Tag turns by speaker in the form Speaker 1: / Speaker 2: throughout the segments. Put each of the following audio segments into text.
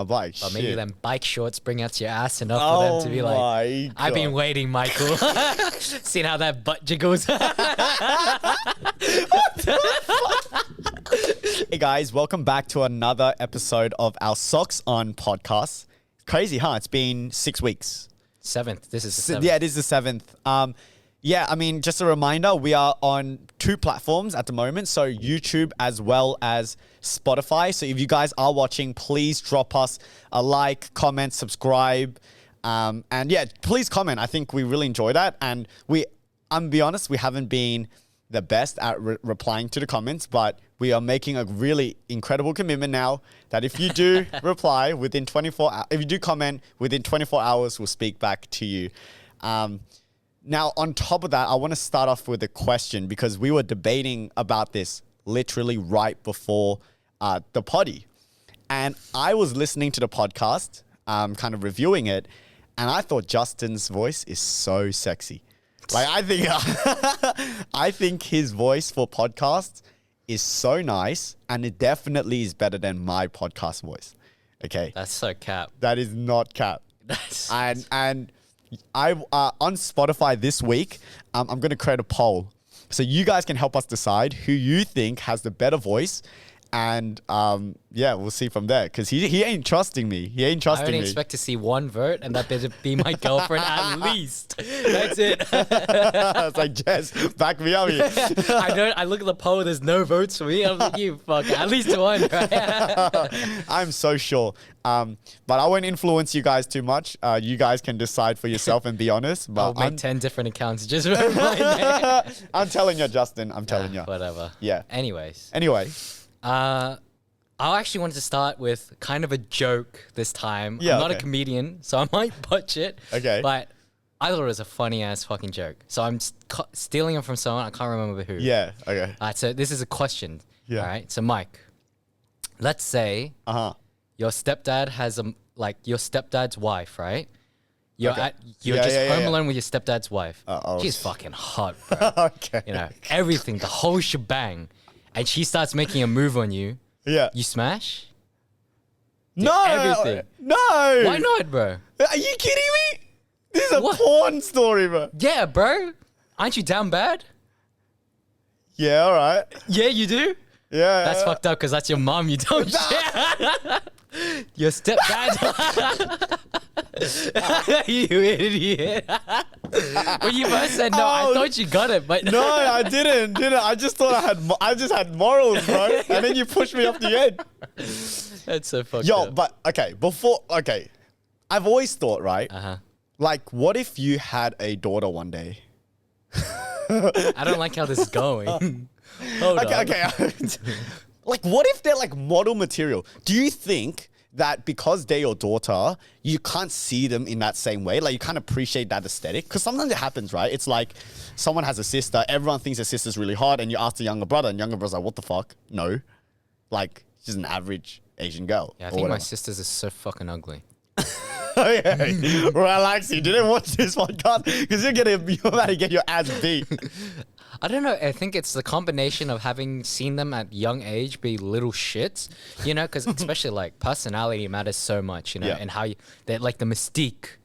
Speaker 1: A bike.
Speaker 2: Or maybe
Speaker 1: Shit.
Speaker 2: them bike shorts bring out your ass enough for them to be like,
Speaker 1: my
Speaker 2: I've been
Speaker 1: God.
Speaker 2: waiting, Michael. Seen how that butt jiggles.
Speaker 1: Hey guys, welcome back to another episode of our Socks On podcast. Crazy, huh? It's been 6 weeks.
Speaker 2: Seventh. This is the seventh.
Speaker 1: Yeah, it is the 7th. Yeah, I mean, just a reminder, we are on 2 platforms at the moment. So YouTube as well as Spotify. So if you guys are watching, please drop us a like, comment, subscribe. And yeah, please comment. I think we really enjoy that. And I'm gonna be honest, we haven't been the best at replying to the comments, but we are making a really incredible commitment now that if you do reply within 24 hours, if you do comment within 24 hours, we'll speak back to you. Now, on top of that, I want to start off with a question because we were debating about this literally right before the potty. And I was listening to the podcast, kind of reviewing it, and I thought Justin's voice is so sexy. Like, I think his voice for podcasts is so nice, and it definitely is better than my podcast voice. Okay?
Speaker 2: That's so cap.
Speaker 1: That is not cap.
Speaker 2: That's
Speaker 1: And I on Spotify this week, I'm going to create a poll. So you guys can help us decide who you think has the better voice. And yeah, we'll see from there. Because he ain't trusting me. He ain't
Speaker 2: I
Speaker 1: trusting
Speaker 2: only
Speaker 1: me.
Speaker 2: expect to see one vote, and that better be my girlfriend at least. That's it.
Speaker 1: It's like, Jess, back me up here.
Speaker 2: I look at the poll, there's no votes for me. I'm like, you fuck, at least one, right?
Speaker 1: I'm so sure. But I won't influence you guys too much. You guys can decide for yourself and be honst. But
Speaker 2: I'll make 10 different accounts just for my name.
Speaker 1: I'm telling you, Justin. I'm telling you.
Speaker 2: Whatever.
Speaker 1: Yeah.
Speaker 2: Anyways.
Speaker 1: Anyway.
Speaker 2: I actually wanted to start with kind of a joke this time.
Speaker 1: Yeah,
Speaker 2: I'm not a
Speaker 1: okay.
Speaker 2: comedian, so I might butch it.
Speaker 1: Okay.
Speaker 2: But I thought it was a funny ass fucking joke. So I'm stealing it from someone. I can't remember who.
Speaker 1: Yeah. Okay.
Speaker 2: All right, so this is a question.
Speaker 1: Yeah.
Speaker 2: All right. So Mike, let's say your stepdad has your stepdad's wife, right? You're
Speaker 1: Okay.
Speaker 2: you're
Speaker 1: Yeah,
Speaker 2: just
Speaker 1: yeah,
Speaker 2: home
Speaker 1: yeah.
Speaker 2: alone with your stepdad's wife.
Speaker 1: Uh-oh.
Speaker 2: She's fucking hot, bro.
Speaker 1: Okay.
Speaker 2: You know, everything, the whole shebang. And she starts making a move on you.
Speaker 1: Yeah.
Speaker 2: You smash?
Speaker 1: No.
Speaker 2: everything.
Speaker 1: No.
Speaker 2: Why not, bro?
Speaker 1: Are you kidding me? This is a
Speaker 2: What?
Speaker 1: porn story, bro.
Speaker 2: Yeah, bro. Aren't you down bad?
Speaker 1: Yeah, all right.
Speaker 2: Yeah, you do?
Speaker 1: Yeah.
Speaker 2: That's fucked up because that's your mom you don't share. Your stepdad. You idiot. When you first said no, I
Speaker 1: Oh.
Speaker 2: thought you got it, but
Speaker 1: No, I didn't. I just thought I just had morals, bro. And then you pushed me off the edge.
Speaker 2: That's so fucked
Speaker 1: Yo,
Speaker 2: up.
Speaker 1: but okay. I've always thought, right?
Speaker 2: Uh-huh.
Speaker 1: Like, what if you had a daughter one day?
Speaker 2: I don't like how this is going. Hold on.
Speaker 1: Okay. Like, what if they're like model material? Do you think that because they're your daughter, you can't see them in that same way? Like, you can't appreciate that aesthetic? Because sometimes it happens, right? It's like someone has a sister, everyone thinks their sister's really hot, and you ask the younger brother, and younger brother's like, what the fuck? No. Like, she's an average Asian girl.
Speaker 2: Yeah, I
Speaker 1: or
Speaker 2: think my
Speaker 1: whatever.
Speaker 2: sisters are so fucking ugly.
Speaker 1: Okay. Relax, you didn't watch this podcast because you're about to get your ass beat.
Speaker 2: I don't know. I think it's the combination of having seen them at young age be little shits, you know, because especially like personality matters so much, you know,
Speaker 1: Yeah.
Speaker 2: and how that like the mystique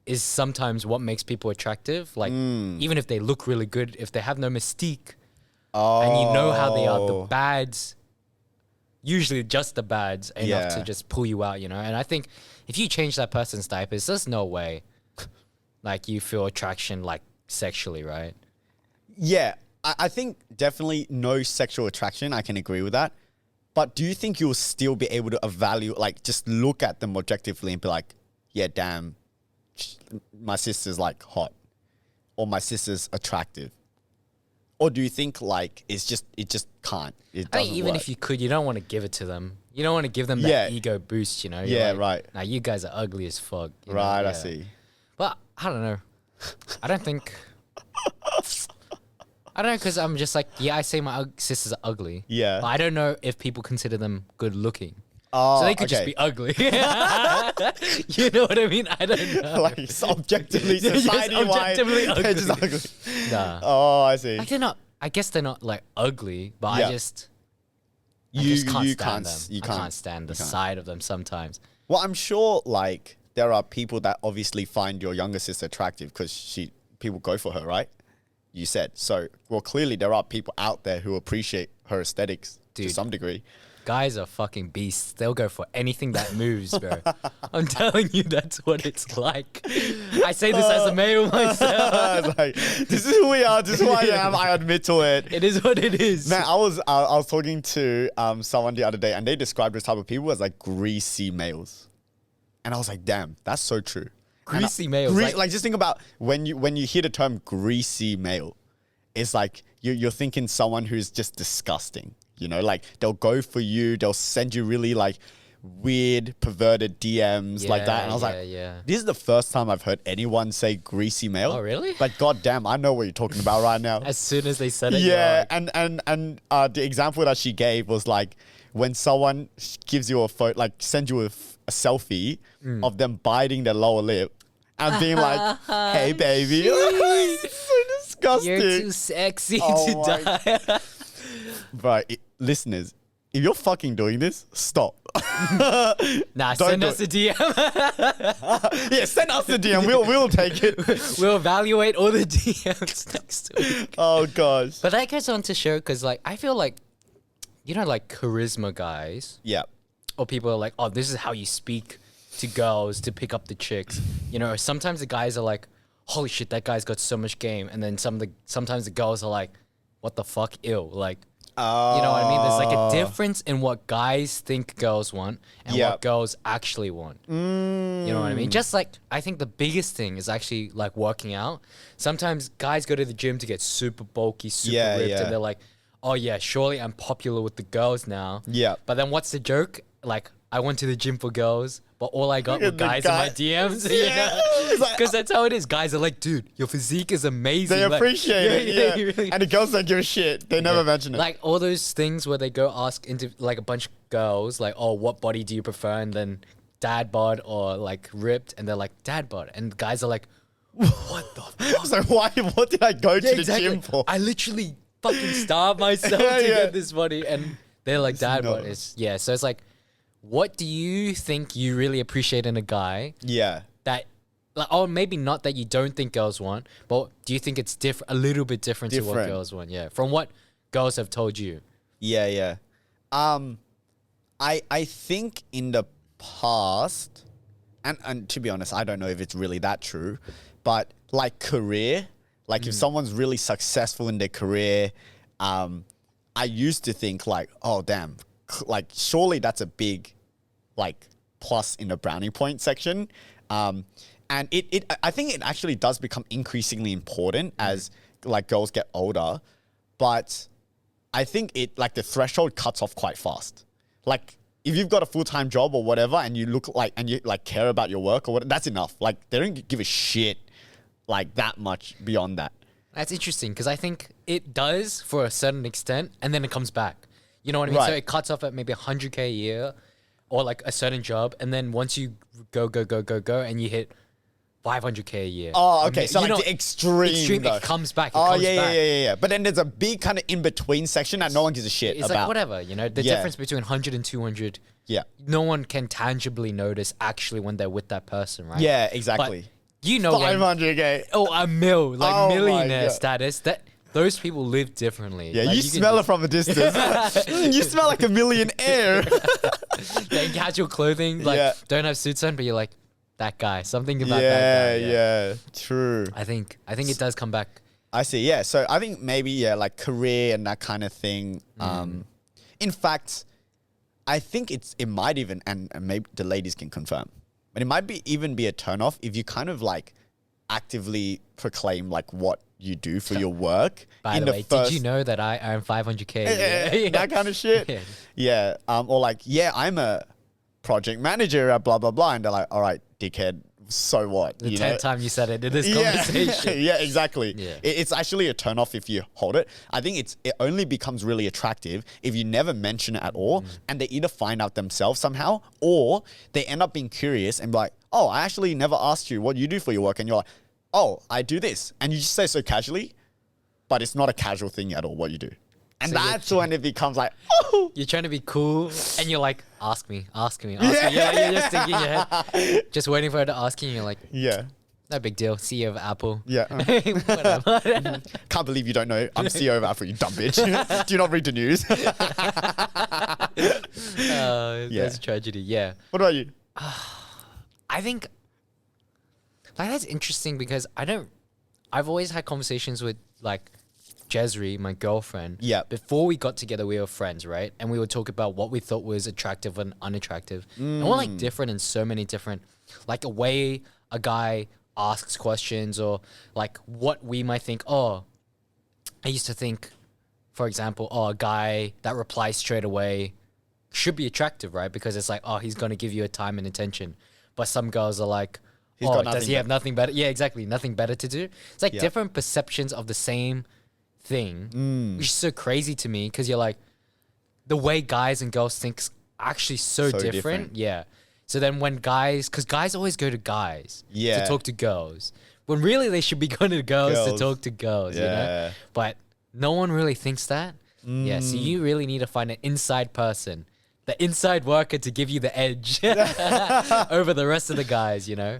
Speaker 2: is sometimes what makes people attractive. Like even if they look really good, if they have no mystique and you know how they are, the bads, usually just the bads enough
Speaker 1: Yeah.
Speaker 2: to just pull you out, you know. And I think if you change that person's diapers, there's no way like you feel attraction like sexually, right?
Speaker 1: Yeah, I think definitely no sexual attraction. I can agree with that. But do you think you'll still be able to evaluate, like just look at them objectively and be like, yeah, damn, my sister's like hot or my sister's attractive? Or do you think like it just can't? It
Speaker 2: I
Speaker 1: doesn't
Speaker 2: think even
Speaker 1: work?
Speaker 2: if you could, you don't want to give it to them. You don't want to give them that
Speaker 1: Yeah.
Speaker 2: ego boost, you know? You're
Speaker 1: Yeah,
Speaker 2: like,
Speaker 1: right.
Speaker 2: Nah, you guys are ugly as fuck. you know?
Speaker 1: Right, I
Speaker 2: Yeah.
Speaker 1: see.
Speaker 2: But I don't know. I don't think. I don't know, because I'm just like, yeah, I say my sisters are ugly.
Speaker 1: Yeah.
Speaker 2: But I don't know if people consider them good looking.
Speaker 1: Oh,
Speaker 2: So they could just
Speaker 1: okay.
Speaker 2: be ugly. You know what I mean? I don't know.
Speaker 1: Like it's objectively,
Speaker 2: They're just
Speaker 1: society-wide,
Speaker 2: objectively
Speaker 1: they're just
Speaker 2: ugly.
Speaker 1: ugly.
Speaker 2: Nah.
Speaker 1: Oh, I see.
Speaker 2: Like they're not. I guess they're not like ugly, but
Speaker 1: Yeah.
Speaker 2: I just can't stand them.
Speaker 1: You
Speaker 2: I can't stand the
Speaker 1: You can't.
Speaker 2: side of them sometimes.
Speaker 1: Well, I'm sure like there are people that obviously find your younger sister attractive because people go for her, right? You said. So, well, clearly there are people out there who appreciate her aesthetics to some degree.
Speaker 2: Guys are fucking beasts. They'll go for anything that moves, bro. I'm telling you, that's what it's like. I say this as a male myself.
Speaker 1: Like, this is who we are. This is who I am. I admit to it.
Speaker 2: It is what it is.
Speaker 1: Man, I was talking to someone the other day, and they described this type of people as like greasy males, and I was like, damn, that's so true.
Speaker 2: Greasy males.
Speaker 1: Like just think about when you hear the term greasy male, it's like you're thinking someone who's just disgusting. You know, like they'll go for you, they'll send you really like weird, perverted DMs like that. And I was like, this is the first time I've heard anyone say greasy male.
Speaker 2: Oh, really?
Speaker 1: But goddamn, I know what you're talking about right now.
Speaker 2: As soon as they said it,
Speaker 1: yeah.
Speaker 2: like,
Speaker 1: And the example that she gave was like when someone gives you a photo, like sends you a selfie of them biting their lower lip and being like, hey, baby. It's so disgusting.
Speaker 2: You're too sexy to die.
Speaker 1: Right, listeners, if you're fucking doing this, stop.
Speaker 2: Nah, send us a DM.
Speaker 1: Yeah, send us a DM. We'll take it.
Speaker 2: We'll evaluate all the DMs next week.
Speaker 1: Oh gosh.
Speaker 2: But that goes on to show, because like I feel like, you know, like charisma guys,
Speaker 1: Yeah.
Speaker 2: or people are like, oh, this is how you speak to girls to pick up the chicks. You know, sometimes the guys are like, holy shit, that guy's got so much game, and then sometimes the girls are like, what the fuck, ill, like. You know what I mean? There's like a difference in what guys think girls want and what girls actually want. You know what I mean? Just like, I think the biggest thing is actually like working out. Sometimes guys go to the gym to get super bulky, super ripped, and they're like, oh yeah, surely I'm popular with the girls now.
Speaker 1: Yeah.
Speaker 2: But then what's the joke? Like, I went to the gym for girls, but all I got were guys in my DMs.
Speaker 1: Yeah.
Speaker 2: Because that's how it is. Guys are like, dude, your physique is amazing.
Speaker 1: They appreciate it. Yeah.
Speaker 2: Really.
Speaker 1: And the girls don't give a shit. They never mention it.
Speaker 2: Like all those things where they go ask into like a bunch of girls, like, oh, what body do you prefer? And then dad bod or like ripped, and they're like, dad bod. And the guys are like, what the fuck?
Speaker 1: So what did I go to the gym for?
Speaker 2: I literally fucking starved myself to get this body. And they're like, dad bod. So it's like, what do you think you really appreciate in a guy?
Speaker 1: Yeah.
Speaker 2: That, like, or maybe not that you don't think girls want, but do you think it's a little bit different to what girls want? Yeah, from what girls have told you.
Speaker 1: Yeah. I think in the past, and to be honest, I don't know if it's really that true, but like career, like if someone's really successful in their career, I used to think like, oh damn, like surely that's a big like plus in the brownie point section. And I think it actually does become increasingly important as like girls get older, but I think it like the threshold cuts off quite fast. Like if you've got a full-time job or whatever and you look like, and you like care about your work or what, that's enough. Like they don't give a shit like that much beyond that.
Speaker 2: That's interesting because I think it does for a certain extent and then it comes back. You know what I mean?
Speaker 1: Right.
Speaker 2: So it cuts off at maybe 100K a year or like a certain job. And then once you go and you hit 500K a year.
Speaker 1: Oh, okay. So like the extreme though.
Speaker 2: It comes back.
Speaker 1: Yeah. But then there's a big kind of in-between section that no one gives a shit
Speaker 2: it's
Speaker 1: about.
Speaker 2: Like whatever, you know, the difference between 100 and 200.
Speaker 1: Yeah.
Speaker 2: No one can tangibly notice actually when they're with that person, right?
Speaker 1: Yeah, exactly.
Speaker 2: But you know,
Speaker 1: 500K.
Speaker 2: A mil, like millionaire
Speaker 1: God.
Speaker 2: status. Those people live differently.
Speaker 1: Yeah,
Speaker 2: like,
Speaker 1: you smell it from a distance. You smell like a millionaire.
Speaker 2: In casual clothing, like don't have suits on, but you're like, that guy. Something about that guy.
Speaker 1: Yeah, true.
Speaker 2: I think it does come back.
Speaker 1: I see. Yeah. So I think maybe like career and that kind of thing. In fact, I think it might even, and maybe the ladies can confirm, but it might even be a turnoff if you kind of like actively proclaim like what you do for your work.
Speaker 2: By the way, did you know that I earn 500K?
Speaker 1: That kind of shit. Yeah. Or like, I'm a project manager at blah, blah, blah. And they're like, all right, dickhead, so what?
Speaker 2: The 10th time you said it in this conversation.
Speaker 1: Yeah, exactly.
Speaker 2: Yeah.
Speaker 1: It's actually a turnoff if you hold it. I think it only becomes really attractive if you never mention it at all, and they either find out themselves somehow, or they end up being curious and be like, oh, I actually never asked you what you do for your work. And you're like, oh, I do this. And you just say so casually, but it's not a casual thing at all what you do. And
Speaker 2: So
Speaker 1: that's when it becomes like, oh,
Speaker 2: You're trying to be cool, and you're like, ask me, ask me, ask me. You're just thinking in your head, just waiting for her to ask you. And you're like,
Speaker 1: yeah.
Speaker 2: no big deal. CEO of Apple.
Speaker 1: Yeah.
Speaker 2: Whatever.
Speaker 1: Can't believe you don't know. I'm CEO of Apple, you dumb bitch. Do you not read the news?
Speaker 2: That's a tragedy. Yeah.
Speaker 1: What about you?
Speaker 2: I think like that's interesting because I've always had conversations with like Jezri, my girlfriend.
Speaker 1: Yeah.
Speaker 2: Before we got together, we were friends, right? And we would talk about what we thought was attractive and unattractive. And we're like different in so many different, like a way a guy asks questions or like what we might think, oh, I used to think, for example, oh, a guy that replies straight away should be attractive, right? Because it's like, oh, he's going to give you a time and attention. But some girls are like,
Speaker 1: He's
Speaker 2: oh,
Speaker 1: got
Speaker 2: does he have nothing better? Yeah, exactly. Nothing better to do. It's like
Speaker 1: Yeah.
Speaker 2: different perceptions of the same thing, which is so crazy to me because you're like, the way guys and girls think's actually so different. Yeah. So then when because guys always go to guys
Speaker 1: Yeah.
Speaker 2: to talk to girls, when really they should be going to girls to talk to girls, you know?
Speaker 1: Yeah.
Speaker 2: But no one really thinks that. Yeah, so you really need to find an inside person, the inside worker to give you the edge over the rest of the guys, you know?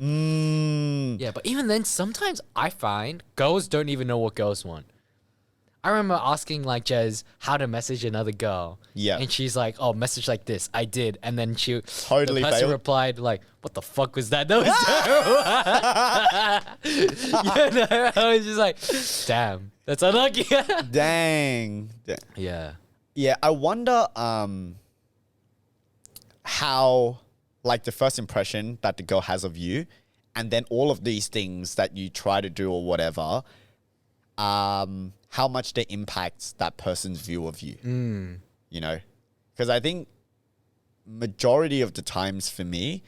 Speaker 2: Yeah, but even then, sometimes I find girls don't even know what girls want. I remember asking like Jez how to message another girl.
Speaker 1: Yeah.
Speaker 2: And she's like, oh, message like this. I did. And then
Speaker 1: Totally
Speaker 2: the person
Speaker 1: failed.
Speaker 2: replied like, what the fuck was that? That was terrible. You know, I was just like, damn, that's unlucky.
Speaker 1: Dang.
Speaker 2: Yeah.
Speaker 1: Yeah, I wonder how, like, the first impression that the girl has of you, and then all of these things that you try to do or whatever, how much they impact that person's view of you. You know? Because I think majority of the times for me,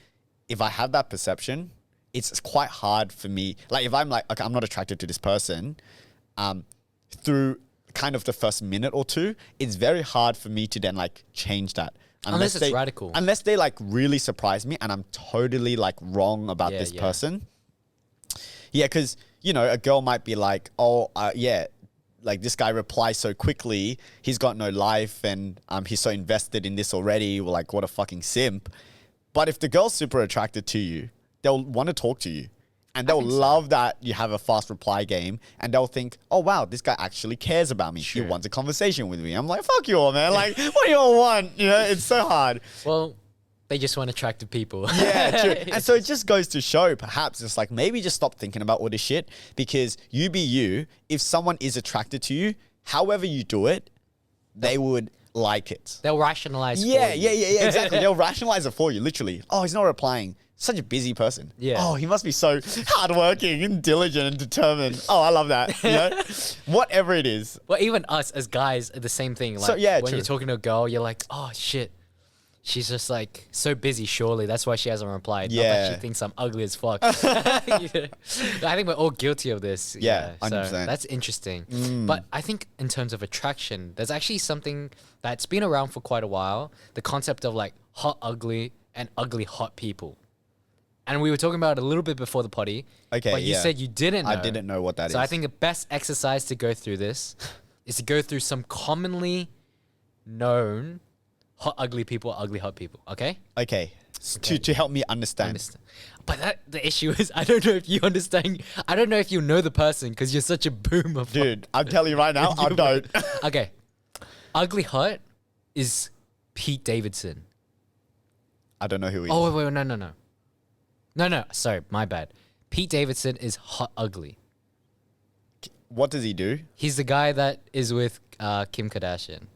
Speaker 1: if I have that perception, it's quite hard for me. Like, if I'm like, okay, I'm not attracted to this person, through kind of the first minute or two, it's very hard for me to then like change that.
Speaker 2: Unless it's radical.
Speaker 1: Unless they like really surprise me and I'm totally like wrong about this person. Yeah, because, you know, a girl might be like, oh, yeah, like this guy replies so quickly, he's got no life and he's so invested in this already, well, like what a fucking simp. But if the girl's super attracted to you, they'll want to talk to you. And they'll love that you have a fast reply game. And they'll think, oh, wow, this guy actually cares about me. He wants a conversation with me. I'm like, fuck you all, man. Like, what do you all want? You know, it's so hard.
Speaker 2: Well, they just want attractive people.
Speaker 1: Yeah, true. And so it just goes to show, perhaps, it's like, maybe just stop thinking about all this shit. Because you be you, if someone is attracted to you, however you do it, they would like it.
Speaker 2: They'll rationalize
Speaker 1: Yeah,
Speaker 2: for you.
Speaker 1: yeah, exactly. They'll rationalize it for you, literally. Oh, he's not replying. Such a busy person.
Speaker 2: Yeah.
Speaker 1: Oh, he must be so hardworking and diligent and determined. Oh, I love that. You know? Whatever it is.
Speaker 2: Well, even us as guys are the same thing. Like,
Speaker 1: So, yeah,
Speaker 2: when
Speaker 1: true.
Speaker 2: you're talking to a girl, you're like, oh, shit. She's just like so busy, surely. That's why she hasn't replied. Not that
Speaker 1: Yeah.
Speaker 2: she thinks I'm ugly as fuck. I think we're all guilty of this.
Speaker 1: Yeah,
Speaker 2: So
Speaker 1: 100%.
Speaker 2: that's interesting. But I think in terms of attraction, there's actually something that's been around for quite a while. The concept of like hot, ugly, and ugly, hot people. And we were talking about it a little bit before the potty.
Speaker 1: Okay,
Speaker 2: But you
Speaker 1: yeah.
Speaker 2: said you didn't know.
Speaker 1: I didn't know what that is.
Speaker 2: So I think the best exercise to go through this is to go through some commonly known hot, ugly people, ugly, hot people. Okay?
Speaker 1: Okay. To help me understand.
Speaker 2: But the issue is, I don't know if you understand. I don't know if you know the person because you're such a boomer.
Speaker 1: Dude, I'm telling you right now, I don't.
Speaker 2: Okay. Ugly hot is Pete Davidson.
Speaker 1: I don't know who he is.
Speaker 2: Oh, wait, no. No, sorry, my bad. Pete Davidson is hot ugly.
Speaker 1: What does he do?
Speaker 2: He's the guy that is with Kim Kardashian.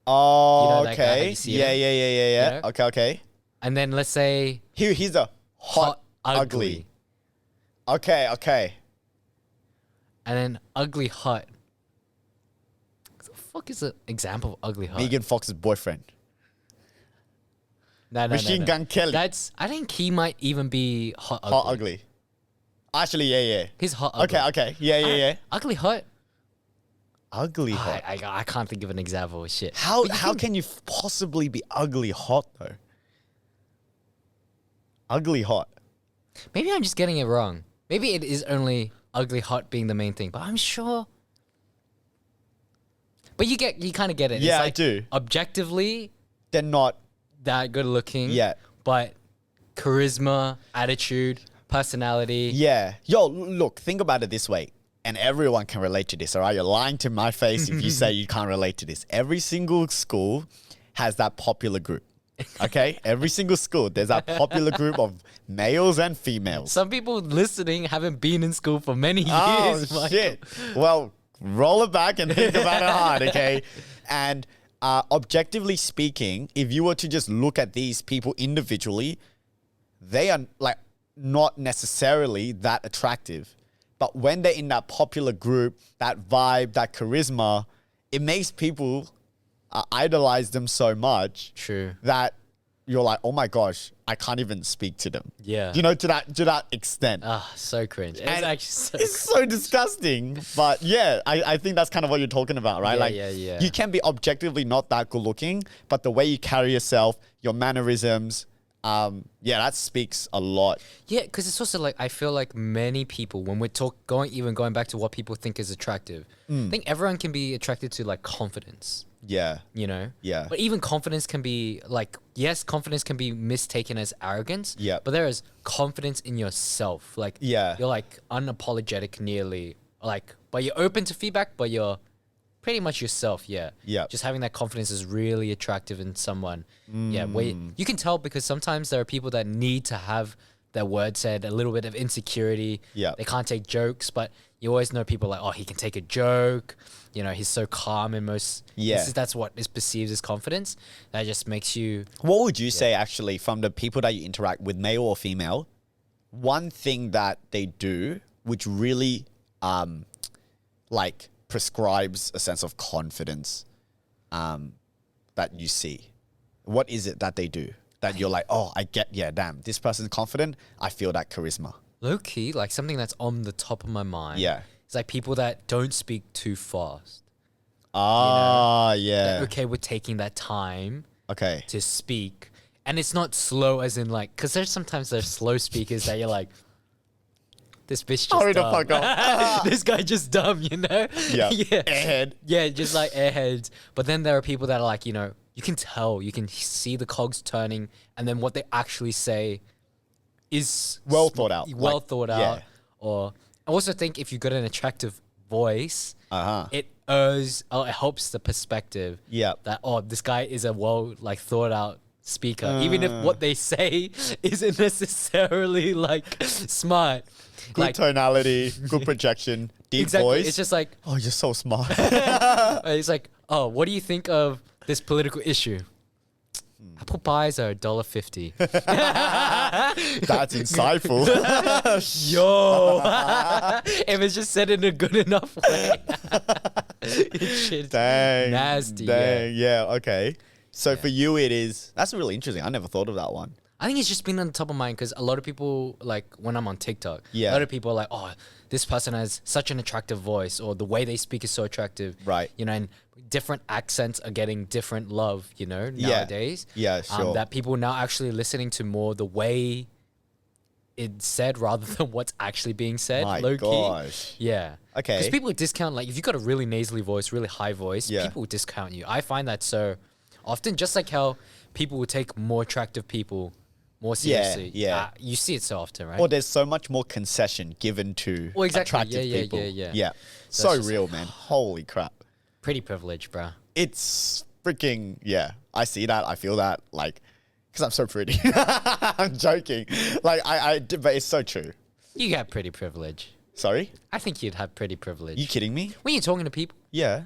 Speaker 1: Oh,
Speaker 2: You know that guy? Have
Speaker 1: okay.
Speaker 2: you seen
Speaker 1: Yeah.
Speaker 2: him? You know?
Speaker 1: Okay.
Speaker 2: And then let's say
Speaker 1: He's a hot, ugly. Okay.
Speaker 2: And then ugly hot. What the fuck is an example of ugly hot?
Speaker 1: Megan Fox's boyfriend.
Speaker 2: No.
Speaker 1: Machine Gun Kelly.
Speaker 2: I think he might even be hot ugly.
Speaker 1: Hot ugly. Actually, yeah.
Speaker 2: He's hot ugly.
Speaker 1: Okay. Yeah.
Speaker 2: Ugly hot?
Speaker 1: Ugly hot.
Speaker 2: I can't think of an example. Shit.
Speaker 1: How can you possibly be ugly hot though? Ugly hot.
Speaker 2: Maybe I'm just getting it wrong. Maybe it is only ugly hot being the main thing, but I'm sure. But you kind of get it.
Speaker 1: Yeah,
Speaker 2: it's
Speaker 1: I
Speaker 2: like,
Speaker 1: do.
Speaker 2: Objectively,
Speaker 1: They're not.
Speaker 2: that good looking.
Speaker 1: Yeah.
Speaker 2: But charisma, attitude, personality.
Speaker 1: Yeah. Yo, look, think about it this way. And everyone can relate to this, all right? You're lying to my face if you say you can't relate to this. Every single school has that popular group. Okay? Every single school, there's that popular group of males and females.
Speaker 2: Some people listening haven't been in school for many years.
Speaker 1: Oh,
Speaker 2: Michael.
Speaker 1: shit. Well, roll it back and think about it hard, okay? And objectively speaking, if you were to just look at these people individually, they are like not necessarily that attractive. But when they're in that popular group, that vibe, that charisma, it makes people idolize them so much
Speaker 2: True.
Speaker 1: that you're like, oh my gosh, I can't even speak to them.
Speaker 2: Yeah.
Speaker 1: You know, to that extent.
Speaker 2: So cringe. It's
Speaker 1: And
Speaker 2: actually so
Speaker 1: it's so disgusting. But yeah, I think that's kind of what you're talking about, right?
Speaker 2: Yeah.
Speaker 1: You can be objectively not that good looking, but the way you carry yourself, your mannerisms, that speaks a lot.
Speaker 2: Yeah, because it's also like I feel like many people when we're going back to what people think is attractive, I think everyone can be attracted to like confidence.
Speaker 1: Yeah.
Speaker 2: You know?
Speaker 1: Yeah.
Speaker 2: But even confidence can be like, yes, confidence can be mistaken as arrogance.
Speaker 1: Yeah.
Speaker 2: But there is confidence in yourself. Like,
Speaker 1: Yeah.
Speaker 2: you're like unapologetic nearly. Like, but you're open to feedback, but you're pretty much yourself. Yeah.
Speaker 1: Yeah.
Speaker 2: Just having that confidence is really attractive in someone. Yeah. You can tell because sometimes there are people that need to have their word said, a little bit of insecurity.
Speaker 1: Yeah.
Speaker 2: They can't take jokes, but you always know people like, oh, he can take a joke. You know, he's so calm in most.
Speaker 1: Yeah.
Speaker 2: That's what is perceived as confidence. That just makes you.
Speaker 1: What would you say actually from the people that you interact with, male or female, one thing that they do which really like prescribes a sense of confidence that you see? What is it that they do that you're like, oh, damn, this person's confident. I feel that charisma.
Speaker 2: Low key, like something that's on the top of my mind.
Speaker 1: Yeah.
Speaker 2: It's like people that don't speak too fast.
Speaker 1: Yeah.
Speaker 2: They're okay with taking that time
Speaker 1: Okay.
Speaker 2: to speak. And it's not slow as in like, because there's slow speakers that you're like, this bitch just
Speaker 1: Hurry the
Speaker 2: dumb.
Speaker 1: fuck up.
Speaker 2: This guy just dumb, you know?
Speaker 1: Yeah.
Speaker 2: Yeah.
Speaker 1: Airhead.
Speaker 2: Yeah, just like airheads. But then there are people that are like, you know, you can tell, you can see the cogs turning, and then what they actually say is
Speaker 1: Well thought out.
Speaker 2: Well
Speaker 1: Like,
Speaker 2: thought out.
Speaker 1: yeah.
Speaker 2: Or I also think if you've got an attractive voice,
Speaker 1: Uh-huh.
Speaker 2: it helps the perspective.
Speaker 1: Yeah.
Speaker 2: That this guy is a thought out speaker, even if what they say isn't necessarily like smart.
Speaker 1: Good
Speaker 2: Like
Speaker 1: tonality, good projection, deep
Speaker 2: exactly,
Speaker 1: voice.
Speaker 2: it's just like
Speaker 1: oh, you're so smart.
Speaker 2: it's like, oh, what do you think of this political issue? Apple pies are $1.50.
Speaker 1: That's insightful.
Speaker 2: Yo, if it's just said in a good enough way. Shit,
Speaker 1: Dang.
Speaker 2: nasty.
Speaker 1: Dang. Yeah. Okay. So for you, that's really interesting. I never thought of that one.
Speaker 2: I think it's just been on the top of mind because a lot of people, like when I'm on TikTok,
Speaker 1: Yeah.
Speaker 2: a lot of people are like, oh, this person has such an attractive voice, or the way they speak is so attractive.
Speaker 1: Right.
Speaker 2: You know, and different accents are getting different love, you know, nowadays.
Speaker 1: Yeah, sure.
Speaker 2: That people now actually listening to more the way it's said rather than what's actually being said.
Speaker 1: My
Speaker 2: low
Speaker 1: gosh.
Speaker 2: key. Yeah.
Speaker 1: Okay.
Speaker 2: Because people discount, like if you've got a really nasally voice, really high voice,
Speaker 1: Yeah.
Speaker 2: people will discount you. I find that so often, just like how people will take more attractive people more seriously.
Speaker 1: yeah.
Speaker 2: You see it so often, right?
Speaker 1: Or there's so much more concession given to
Speaker 2: Well, exactly.
Speaker 1: attractive
Speaker 2: Yeah,
Speaker 1: people.
Speaker 2: yeah.
Speaker 1: So
Speaker 2: That's just-
Speaker 1: real, man. Holy crap.
Speaker 2: Pretty privilege, bro.
Speaker 1: It's freaking, yeah. I see that. I feel that. Like, because I'm so pretty. I'm joking. Like, but it's so true.
Speaker 2: You have pretty privilege.
Speaker 1: Sorry?
Speaker 2: I think you'd have pretty privilege.
Speaker 1: You kidding me?
Speaker 2: When you're talking to people.
Speaker 1: Yeah.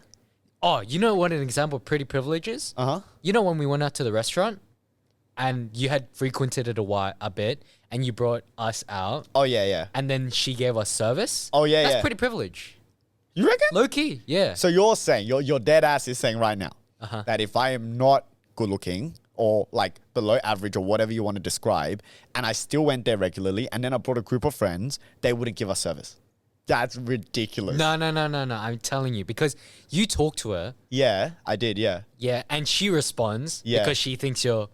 Speaker 2: Oh, you know what an example of pretty privilege is?
Speaker 1: Uh-huh.
Speaker 2: You know when we went out to the restaurant and you had frequented it a bit and you brought us out
Speaker 1: Oh, yeah.
Speaker 2: and then she gave us service?
Speaker 1: Oh, yeah,
Speaker 2: That's
Speaker 1: yeah.
Speaker 2: pretty privilege.
Speaker 1: You reckon?
Speaker 2: Low key, yeah.
Speaker 1: So you're saying, your dead ass is saying right now
Speaker 2: Uh-huh.
Speaker 1: that if I am not good looking or like below average or whatever you want to describe, and I still went there regularly and then I brought a group of friends, they wouldn't give us service. That's ridiculous.
Speaker 2: No. I'm telling you, because you talk to her,
Speaker 1: Yeah, I did, yeah.
Speaker 2: yeah, and she responds
Speaker 1: Yeah.
Speaker 2: because she thinks you're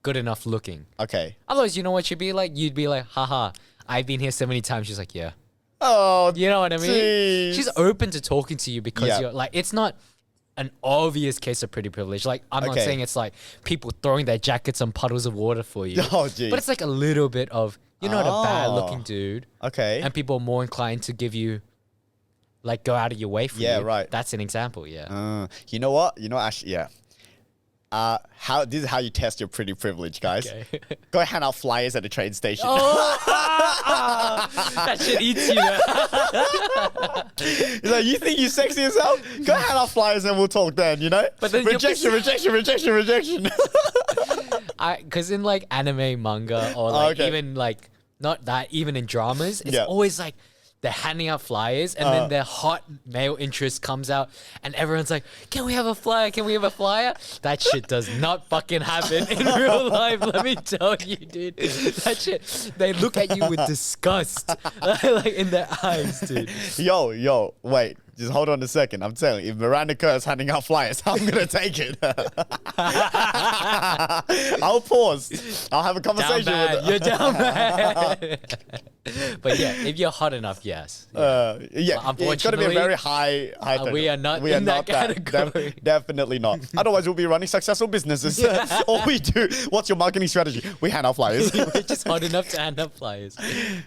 Speaker 2: good enough looking.
Speaker 1: Okay.
Speaker 2: Otherwise, you know what she'd be like? You'd be like, haha, I've been here so many times. She's like, yeah.
Speaker 1: Oh,
Speaker 2: You know what I mean?
Speaker 1: jeez.
Speaker 2: She's open to talking to you because
Speaker 1: Yeah.
Speaker 2: you're like, it's not an obvious case of pretty privilege. Like, I'm not
Speaker 1: Okay.
Speaker 2: saying it's like people throwing their jackets on puddles of water for you.
Speaker 1: Oh, geez.
Speaker 2: But it's like a little bit of, you're not a bad looking
Speaker 1: Oh.
Speaker 2: dude.
Speaker 1: Okay.
Speaker 2: And people are more inclined to give you, like, go out of your way for you.
Speaker 1: Yeah, right.
Speaker 2: That's an example, yeah.
Speaker 1: You know what? Actually, yeah. This is how you test your pretty privilege, guys.
Speaker 2: Okay.
Speaker 1: Go hand out flyers at the train station.
Speaker 2: That shit eats you.
Speaker 1: You're like, you think you sexy yourself? Go hand out flyers and we'll talk then, you know?
Speaker 2: But then you're-
Speaker 1: rejection.
Speaker 2: Because in like anime, manga, or like
Speaker 1: Okay.
Speaker 2: even like not that, even in dramas, it's
Speaker 1: Yeah.
Speaker 2: always like they're handing out flyers, and then their hot male interest comes out, and everyone's like, "Can we have a flyer? Can we have a flyer?" That shit does not fucking happen in real life. Let me tell you, dude. That shit, they look at you with disgust, like in their eyes, dude.
Speaker 1: Yo, wait. Just hold on a second. I'm telling you, if Miranda Kerr is handing out flyers, I'm going to take it. I'll pause. I'll have a
Speaker 2: Down
Speaker 1: conversation
Speaker 2: bad.
Speaker 1: with her.
Speaker 2: You're down bad. But yeah, if you're hot enough, yes.
Speaker 1: Yeah,
Speaker 2: But
Speaker 1: it's got to be a
Speaker 2: unfortunately,
Speaker 1: very high.
Speaker 2: we are not in that category.
Speaker 1: Definitely not. Otherwise, we'll be running successful businesses. All we do. What's your marketing strategy? We hand out flyers.
Speaker 2: We're just hot enough to hand up flyers.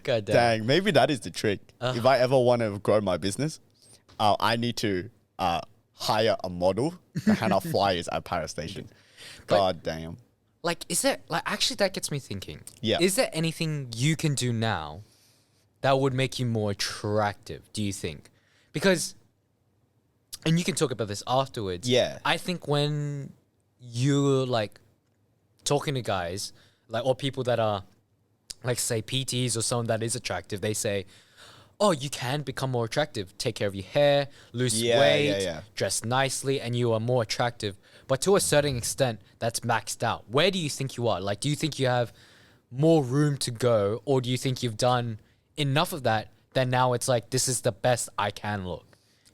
Speaker 2: God damn.
Speaker 1: Dang, maybe that is the trick. If I ever want to grow my business, I need to hire a model to hand out flyers at Paris Station. God damn.
Speaker 2: Like, is there, like, actually, that gets me thinking.
Speaker 1: Yeah.
Speaker 2: Is there anything you can do now that would make you more attractive, do you think? Because, and you can talk about this afterwards.
Speaker 1: Yeah.
Speaker 2: I think when you're, like, talking to guys, like, or people that are, like, say, PTs or someone that is attractive, they say, oh, you can become more attractive. Take care of your hair, lose weight, dress nicely, and you are more attractive. But to a certain extent, that's maxed out. Where do you think you are? Like, do you think you have more room to go, or do you think you've done enough of that that now it's like, this is the best I can look?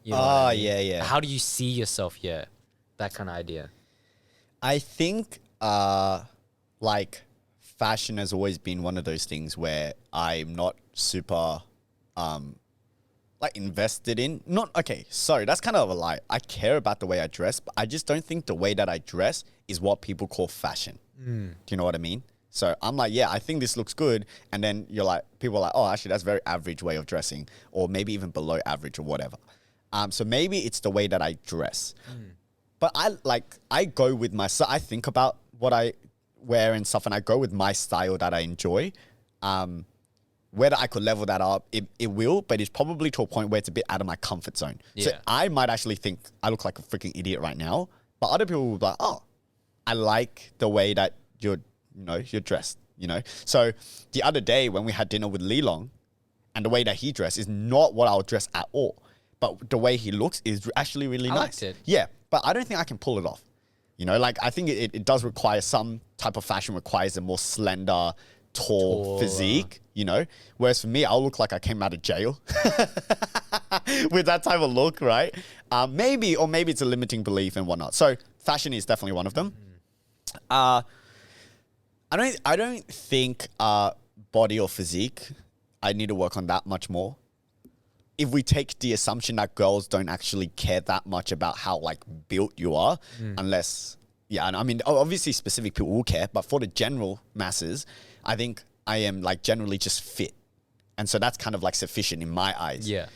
Speaker 2: You know what I mean?
Speaker 1: yeah.
Speaker 2: How do you see yourself here? That kind of idea.
Speaker 1: I think, like, fashion has always been one of those things where I'm not super, like, invested in. Sorry, that's kind of a lie. I care about the way I dress, but I just don't think the way that I dress is what people call fashion. Do you know what I mean? So I'm like, yeah, I think this looks good. And then people are like, oh, actually, that's very average way of dressing, or maybe even below average or whatever. So maybe it's the way that I dress. But I go with I think about what I wear and stuff, and I go with my style that I enjoy. Whether I could level that up, it will, but it's probably to a point where it's a bit out of my comfort zone. So
Speaker 2: Yeah.
Speaker 1: I might actually think I look like a freaking idiot right now, but other people will be like, oh, I like the way that you're dressed, So the other day when we had dinner with Lee Long, and the way that he dressed is not what I'll dress at all, but the way he looks is actually really nice.
Speaker 2: liked it.
Speaker 1: Yeah, but I don't think I can pull it off. Like, I think it does require some type of fashion requires a more slender, tall physique, Whereas for me, I'll look like I came out of jail with that type of look, right? Maybe it's a limiting belief and whatnot. So fashion is definitely one of them. I don't think body or physique, I need to work on that much more. If we take the assumption that girls don't actually care that much about how, like, built you are, unless, and I mean, obviously specific people will care, but for the general masses, I think I am, like, generally just fit. And so that's kind of, like, sufficient in my eyes.
Speaker 2: Yeah.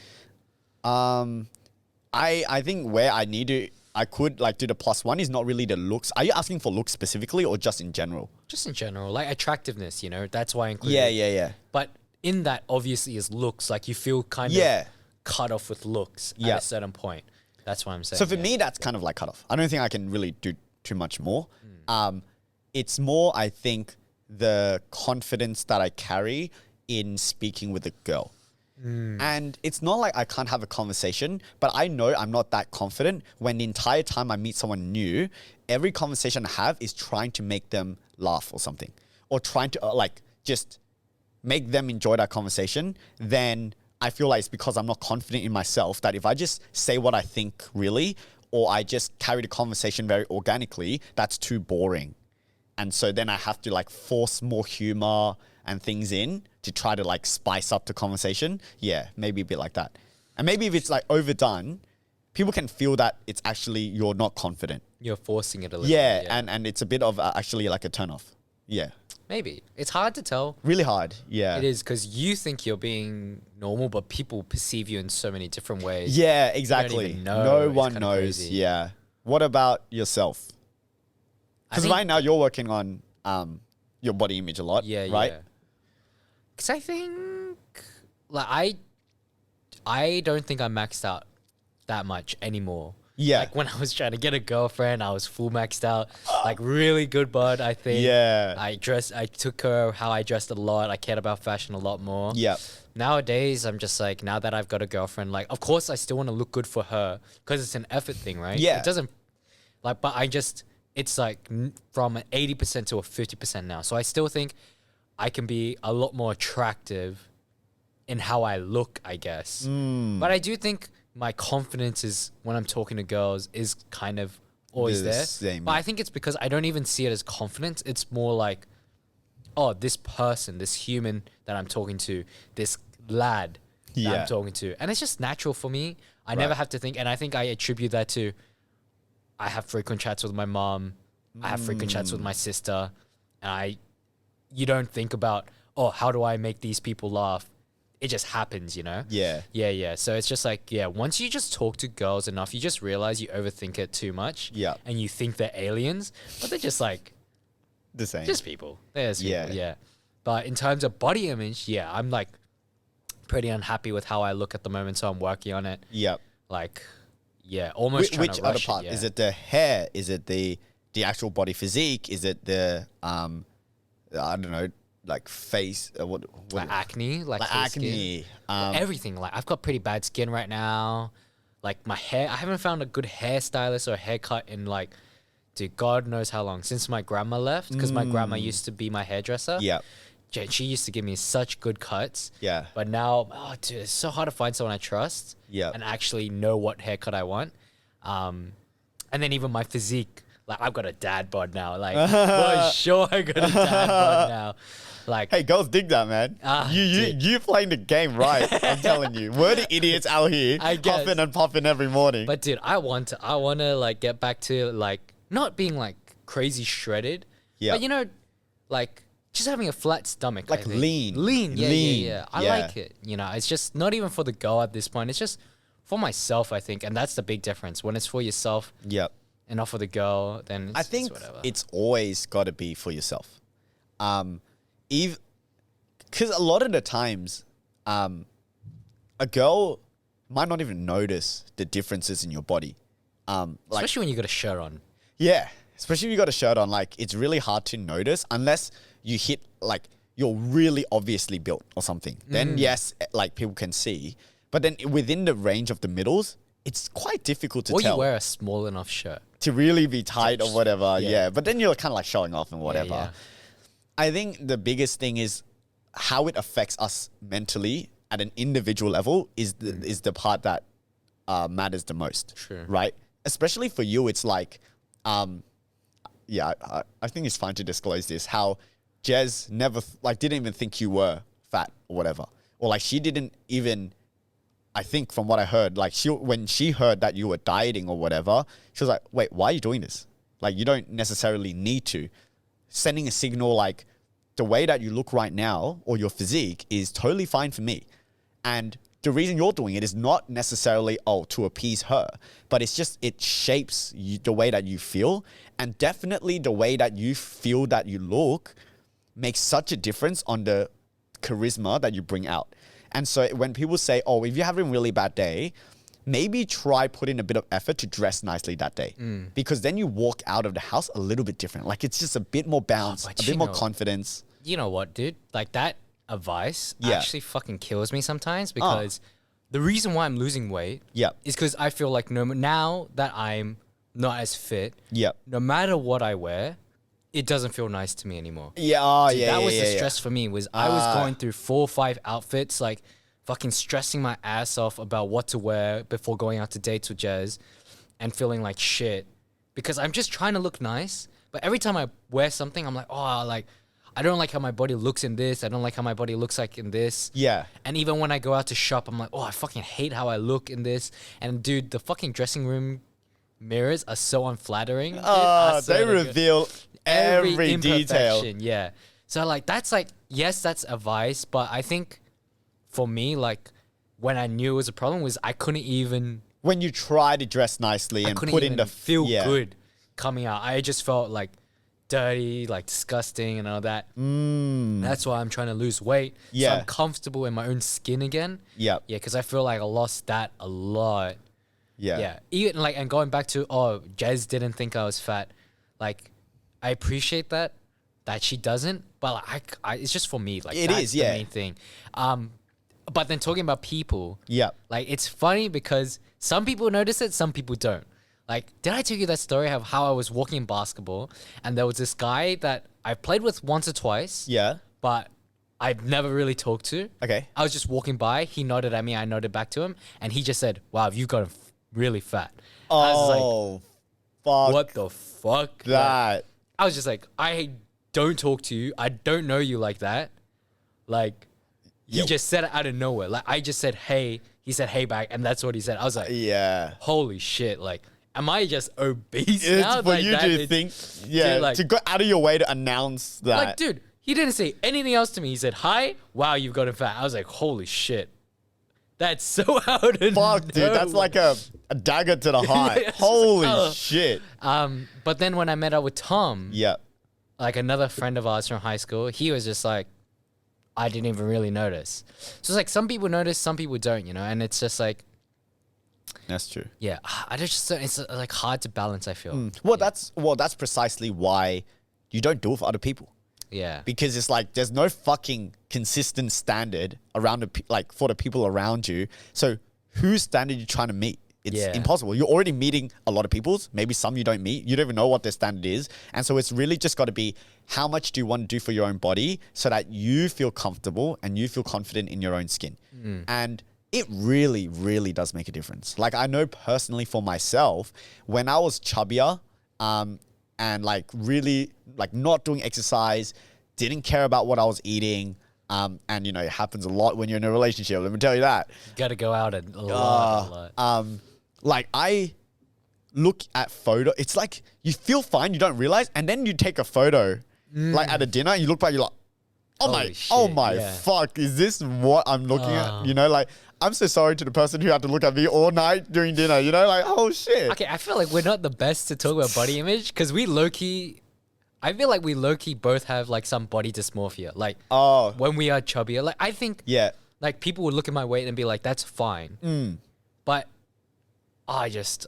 Speaker 1: I think where I could, like, do the plus one is not really the looks. Are you asking for looks specifically or just in general?
Speaker 2: Just in general, like attractiveness, that's why I include
Speaker 1: Yeah.
Speaker 2: But in that, obviously, is looks. Like, you feel kind of cut off with looks at a certain point. That's what I'm saying.
Speaker 1: So for me, that's kind of like cut off. I don't think I can really do too much more. It's more, I think, the confidence that I carry in speaking with a girl. And it's not like I can't have a conversation, but I know I'm not that confident when the entire time I meet someone new, every conversation I have is trying to make them laugh or something, or trying to just make them enjoy that conversation. Then I feel like it's because I'm not confident in myself that if I just say what I think really, or I just carry the conversation very organically, that's too boring. And so then I have to, like, force more humor and things in to try to, like, spice up the conversation. Yeah, maybe a bit like that. And maybe if it's, like, overdone, people can feel that it's actually you're not confident.
Speaker 2: You're forcing it a little
Speaker 1: Yeah,
Speaker 2: bit.
Speaker 1: and it's a bit of actually like a turn off. Yeah,
Speaker 2: Maybe. It's hard to tell.
Speaker 1: really hard. Yeah,
Speaker 2: It is because you think you're being normal, but people perceive you in so many different ways.
Speaker 1: Yeah, exactly.
Speaker 2: even know.
Speaker 1: No
Speaker 2: It's
Speaker 1: one
Speaker 2: kinda
Speaker 1: knows.
Speaker 2: crazy.
Speaker 1: Yeah. What about yourself?
Speaker 2: I
Speaker 1: Because
Speaker 2: think-
Speaker 1: right now you're working on your body image a lot.
Speaker 2: Yeah,
Speaker 1: right?
Speaker 2: yeah. Because I think, like, I don't think I'm maxed out that much anymore.
Speaker 1: Yeah.
Speaker 2: Like when I was trying to get a girlfriend, I was full maxed out. Like really good bud, I think.
Speaker 1: Yeah.
Speaker 2: I took her how I dressed a lot. I cared about fashion a lot more.
Speaker 1: Yeah.
Speaker 2: Nowadays, I'm just like, now that I've got a girlfriend, like, of course I still want to look good for her because it's an effort thing, right?
Speaker 1: Yeah.
Speaker 2: It doesn't, like, but it's like from an 80% to a 50% now. So I still think I can be a lot more attractive in how I look, I guess. But I do think my confidence is when I'm talking to girls is kind of always
Speaker 1: The
Speaker 2: there.
Speaker 1: same,
Speaker 2: But
Speaker 1: yeah.
Speaker 2: I think it's because I don't even see it as confidence. It's more like, oh, this person, this human that I'm talking to, this lad that
Speaker 1: Yeah.
Speaker 2: I'm talking to. And it's just natural for me. I never
Speaker 1: Right.
Speaker 2: have to think. And I think I attribute that to I have frequent chats with my mom. I have frequent chats with my sister. And you don't think about, oh, how do I make these people laugh? It just happens, you know?
Speaker 1: Yeah.
Speaker 2: Yeah. So it's just like, yeah, once you just talk to girls enough, you just realize you overthink it too much.
Speaker 1: Yeah.
Speaker 2: And you think they're aliens, but they're just like,
Speaker 1: The same.
Speaker 2: just people. There's
Speaker 1: Yeah.
Speaker 2: people, yeah. But in terms of body image, yeah, I'm like pretty unhappy with how I look at the moment, so I'm working on it.
Speaker 1: Yep.
Speaker 2: Like, yeah, almost trying
Speaker 1: Which
Speaker 2: to
Speaker 1: other
Speaker 2: rush
Speaker 1: part?
Speaker 2: it, yeah.
Speaker 1: Is it the hair? Is it the actual body physique? Is it the I don't know, like face? What
Speaker 2: like acne, like
Speaker 1: like
Speaker 2: full skin.
Speaker 1: acne?
Speaker 2: Everything. Like I've got pretty bad skin right now. Like my hair, I haven't found a good hairstylist or haircut in like, dude, God knows how long since my grandma left. Because my grandma used to be my hairdresser.
Speaker 1: Yeah.
Speaker 2: She used to give me such good cuts.
Speaker 1: Yeah.
Speaker 2: But now, oh, dude, it's so hard to find someone I trust.
Speaker 1: Yeah.
Speaker 2: And actually know what haircut I want. And then even my physique, like I've got a dad bod now. Like, for sure, I got a dad bod now. Like,
Speaker 1: Hey, girls dig that, man.
Speaker 2: Dude.
Speaker 1: You playing the game right. I'm telling you, we're the idiots out here,
Speaker 2: I guess.
Speaker 1: huffing and puffing every morning.
Speaker 2: but dude, I want to like get back to like not being like crazy shredded.
Speaker 1: Yeah.
Speaker 2: But you know, like just having a flat stomach.
Speaker 1: Like
Speaker 2: I think.
Speaker 1: lean.
Speaker 2: Yeah.
Speaker 1: Lean.
Speaker 2: I
Speaker 1: Yeah.
Speaker 2: like it. You know, it's just not even for the girl at this point. It's just for myself, I think. And that's the big difference. When it's for yourself
Speaker 1: Yep.
Speaker 2: and not for the girl, then it's,
Speaker 1: I think
Speaker 2: it's whatever.
Speaker 1: it's always got to be for yourself. Because a lot of the times, a girl might not even notice the differences in your body. Like,
Speaker 2: Especially when you got a shirt on.
Speaker 1: yeah, especially if you got a shirt on, like it's really hard to notice unless you hit like you're really obviously built or something. Then yes, like people can see. But then within the range of the middles, it's quite difficult to
Speaker 2: Or
Speaker 1: tell
Speaker 2: you wear a small enough shirt.
Speaker 1: to really be tight or whatever.
Speaker 2: Yeah.
Speaker 1: Yeah. But then you're kind of like showing off and whatever.
Speaker 2: yeah.
Speaker 1: I think the biggest thing is how it affects us mentally at an individual level is the part that matters the most.
Speaker 2: Sure.
Speaker 1: Right? Especially for you, it's like, yeah, I think it's fine to disclose this. How Jez never didn't even think you were fat or whatever, or like she didn't even. I think from what I heard, like when she heard that you were dieting or whatever, she was like, "Wait, why are you doing this? Like you don't necessarily need to." Sending a signal like the way that you look right now or your physique is totally fine for me, and the reason you're doing it is not necessarily to appease her, but it's just it shapes the way that you feel, and definitely the way that you feel that you look makes such a difference on the charisma that you bring out. And so when people say, oh, if you're having a really bad day, maybe try put in a bit of effort to dress nicely that day. Because then you walk out of the house a little bit different. Like it's just a bit more bounce,
Speaker 2: but
Speaker 1: a
Speaker 2: you
Speaker 1: bit more
Speaker 2: know-
Speaker 1: confidence.
Speaker 2: You know what, dude? Like that advice
Speaker 1: Yeah.
Speaker 2: actually fucking kills me sometimes because the reason why I'm losing weight
Speaker 1: Yep.
Speaker 2: is because I feel like now that I'm not as fit,
Speaker 1: Yep.
Speaker 2: no matter what I wear, it doesn't feel nice to me anymore.
Speaker 1: Yeah,
Speaker 2: Dude,
Speaker 1: yeah,
Speaker 2: that
Speaker 1: yeah,
Speaker 2: was
Speaker 1: yeah,
Speaker 2: the
Speaker 1: yeah.
Speaker 2: stress for me was I was going through 4 or 5 outfits, like fucking stressing my ass off about what to wear before going out to dates with Jez and feeling like shit because I'm just trying to look nice. But every time I wear something, I'm like, oh, like I don't like how my body looks in this. I don't like how my body looks like in this.
Speaker 1: Yeah.
Speaker 2: And even when I go out to shop, I'm like, oh, I fucking hate how I look in this. And dude, the fucking dressing room mirrors are so unflattering. Dude.
Speaker 1: They reveal every detail.
Speaker 2: imperfection. Yeah. So like, that's like, yes, that's advice. But I think for me, like when I knew it was a problem was I couldn't even.
Speaker 1: When you try to dress nicely and put in the
Speaker 2: feel good coming out. I just felt like dirty, like disgusting and all that. That's why I'm trying to lose weight.
Speaker 1: Yeah.
Speaker 2: So I'm comfortable in my own skin again.
Speaker 1: Yep.
Speaker 2: Yeah, because I feel like I lost that a lot.
Speaker 1: Yeah.
Speaker 2: Yeah. Even like, and going back to, Jez didn't think I was fat. Like, I appreciate that she doesn't, but like, it's just for me. Like, that's the main thing. But then talking about people, like it's funny because some people notice it, some people don't. Like, did I tell you that story of how I was walking in basketball and there was this guy that I played with once or twice, but I've never really talked to.
Speaker 1: Okay.
Speaker 2: I was just walking by, he nodded at me, I nodded back to him, and he just said, "Wow, you've gotten really fat." I was like,
Speaker 1: fuck.
Speaker 2: what the fuck?
Speaker 1: That.
Speaker 2: Like, I was just like, I don't talk to you. I don't know you like that. Like, he just said it out of nowhere. Like, I just said, hey. He said, hey back. And that's what he said. I was like, holy shit. Like, am I just obese now?
Speaker 1: It's for
Speaker 2: like
Speaker 1: you
Speaker 2: that?
Speaker 1: to think,
Speaker 2: dude, like,
Speaker 1: to go out of your way to announce that.
Speaker 2: Like, dude, he didn't say anything else to me. He said, hi. Wow, you've gotten fat. I was like, holy shit. That's so out of
Speaker 1: Fuck, dude. That's like a dagger to the heart. Holy shit.
Speaker 2: But then when I met up with Tom,
Speaker 1: Yeah.
Speaker 2: like another friend of ours from high school, he was just like, I didn't even really notice. So it's like some people notice, some people don't, you know? And it's just like,
Speaker 1: That's true.
Speaker 2: yeah, I just, it's like hard to balance, I feel.
Speaker 1: Well, that's precisely why you don't do it for other people.
Speaker 2: Yeah.
Speaker 1: Because it's like there's no fucking consistent standard around for the people around you. So whose standard are you trying to meet? It's impossible. You're already meeting a lot of people's. Maybe some you don't meet. You don't even know what their standard is. And so it's really just got to be how much do you want to do for your own body so that you feel comfortable and you feel confident in your own skin. And it really, really does make a difference. Like I know personally for myself, when I was chubbier and like really like not doing exercise, didn't care about what I was eating, and you know, it happens a lot when you're in a relationship. Let me tell you that.
Speaker 2: You got to go out a lot.
Speaker 1: Like I look at photo, it's like you feel fine, you don't realize, and then you take a photo, like at a dinner, and you look back, you're like, oh my fuck, is this what I'm looking at? You know, like I'm so sorry to the person who had to look at me all night during dinner. You know, like oh shit.
Speaker 2: Okay, I feel like we're not the best to talk about body image because we low-key. I feel like we low-key both have like some body dysmorphia. Like when we are chubbier, like I think like people would look at my weight and be like, that's fine. But I just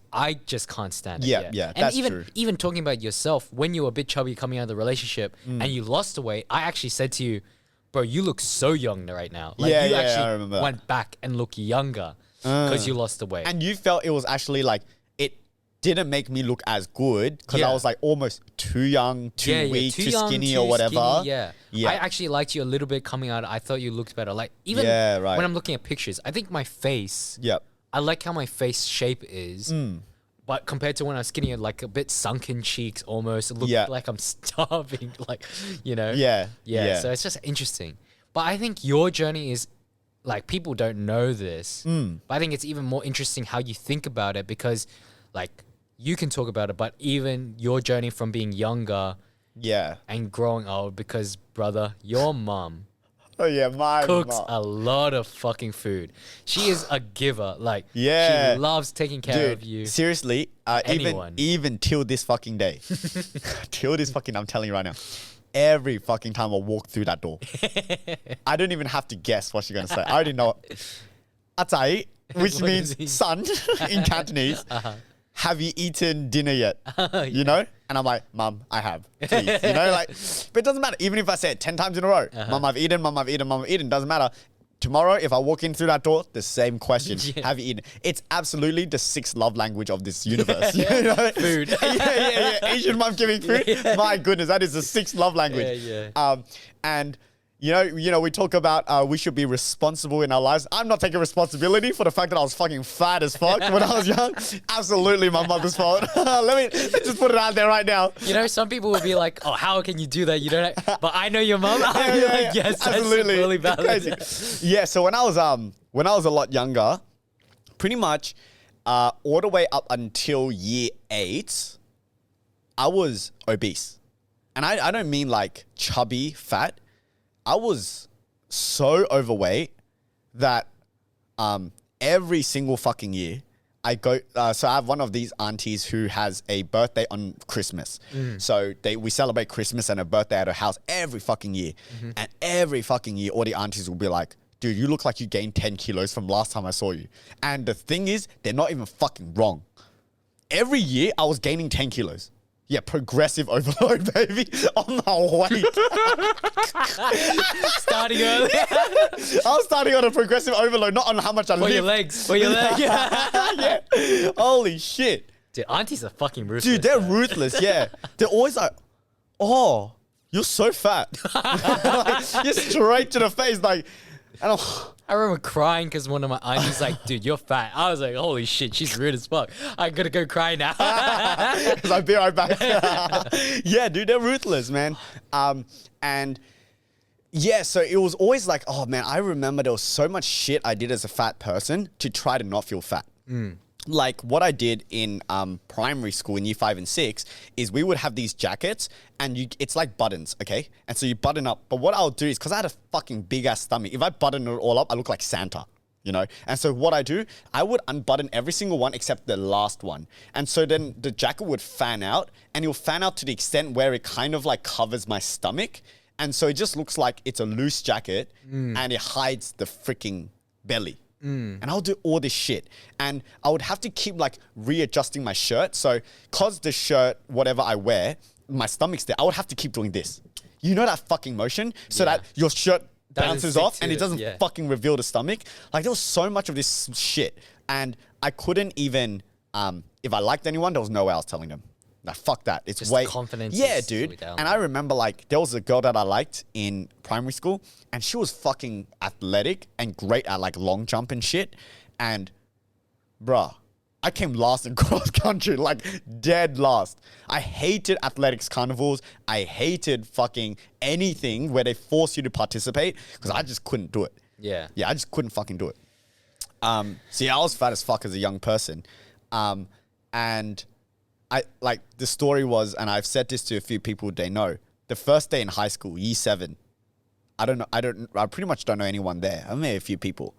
Speaker 2: can't stand it.
Speaker 1: Yeah,
Speaker 2: and
Speaker 1: that's
Speaker 2: even,
Speaker 1: true.
Speaker 2: Even talking about yourself, when you were a bit chubby coming out of the relationship and you lost the weight, I actually said to you, bro, you look so young right now. Like you actually went back and look younger because you lost the weight.
Speaker 1: And you felt it was actually like, it didn't make me look as good because I was like almost too young, too weak, too skinny or whatever.
Speaker 2: Skinny, I actually liked you a little bit coming out. I thought you looked better. Like even when I'm looking at pictures, I think my face, I like how my face shape is. But compared to when I was skinny, like a bit sunken cheeks almost. It looked like I'm starving, like, you know? So it's just interesting. But I think your journey is, like, people don't know this. But I think it's even more interesting how you think about it because, like, you can talk about it, but even your journey from being younger and growing old because, brother, your mom
Speaker 1: my
Speaker 2: cooks
Speaker 1: mom.
Speaker 2: a lot of fucking food. She is a giver. Like, she loves taking care of you.
Speaker 1: Seriously, even till this fucking day, I'm telling you right now, every fucking time I walk through that door, I don't even have to guess what she's gonna say. I already know. Atai, which means son in Cantonese. Have you eaten dinner yet? You know? And I'm like, Mum, I have. Please. You know, like, but it doesn't matter. Even if I say it 10 times in a row, Mum, I've eaten, Mum, I've eaten, Mum, I've eaten. Doesn't matter. Tomorrow, if I walk in through that door, the same question. Have you eaten? It's absolutely the sixth love language of this universe. You know?
Speaker 2: Food.
Speaker 1: Asian mom giving food. My goodness, that is the sixth love language. And we talk about we should be responsible in our lives. I'm not taking responsibility for the fact that I was fucking fat as fuck when I was young. Absolutely my mother's fault. Let's just put it out there right now.
Speaker 2: Some people would be like, "Oh, how can you do that? You don't." But I know your mum. I'd be like, "Yes, absolutely, totally valid."
Speaker 1: Yeah. So when I was a lot younger, pretty much all the way up until year 8, I was obese, and I don't mean like chubby fat. I was so overweight that every single fucking year I go. So I have one of these aunties who has a birthday on Christmas. So we celebrate Christmas and a birthday at her house every fucking year. And every fucking year, all the aunties will be like, dude, you look like you gained 10 kilos from last time I saw you. And the thing is, they're not even fucking wrong. Every year I was gaining 10 kilos. Yeah, progressive overload, baby, on my weight.
Speaker 2: Starting early.
Speaker 1: I was starting on a progressive overload, not on how much I lift.
Speaker 2: For your legs.
Speaker 1: Yeah. Holy shit.
Speaker 2: Dude, aunties are fucking ruthless.
Speaker 1: Dude, they're ruthless, yeah. They're always like, oh, you're so fat. You're straight to the face, like,
Speaker 2: I remember crying because one of my aunties like, dude, you're fat. I was like, holy shit, she's rude as fuck. I gotta go cry now.
Speaker 1: I'll be right back. Yeah, dude, they're ruthless, man. And yeah, so it was always like, oh man, I remember there was so much shit I did as a fat person to try to not feel fat. Like what I did in primary school in year 5 and 6 is we would have these jackets and it's like buttons, okay? And so you button up. But what I'll do is, because I had a fucking big ass stomach, if I button it all up, I look like Santa, And so what I do, I would unbutton every single one except the last one. And so then the jacket would fan out, and it'll fan out to the extent where it kind of like covers my stomach. And so it just looks like it's a loose jacket and it hides the freaking belly. And I'll do all this shit. And I would have to keep like readjusting my shirt. So cause the shirt, whatever I wear, my stomach's there, I would have to keep doing this. You know that fucking motion? So that your shirt bounces off and it doesn't fucking reveal the stomach. Like there was so much of this shit. And I couldn't even, if I liked anyone, there was no way I was telling them. Nah, fuck that. It's
Speaker 2: just
Speaker 1: way
Speaker 2: confidence.
Speaker 1: Yeah, dude. And I remember like there was a girl that I liked in primary school, and she was fucking athletic and great at like long jump and shit. And bruh, I came last in cross country, like dead last. I hated athletics carnivals. I hated fucking anything where they force you to participate because I just couldn't do it.
Speaker 2: Yeah.
Speaker 1: Yeah, I just couldn't fucking do it. So yeah, I was fat as fuck as a young person. And I like the story was, and I've said this to a few people they know, the first day in high school, year 7, I pretty much don't know anyone there. I met a few people.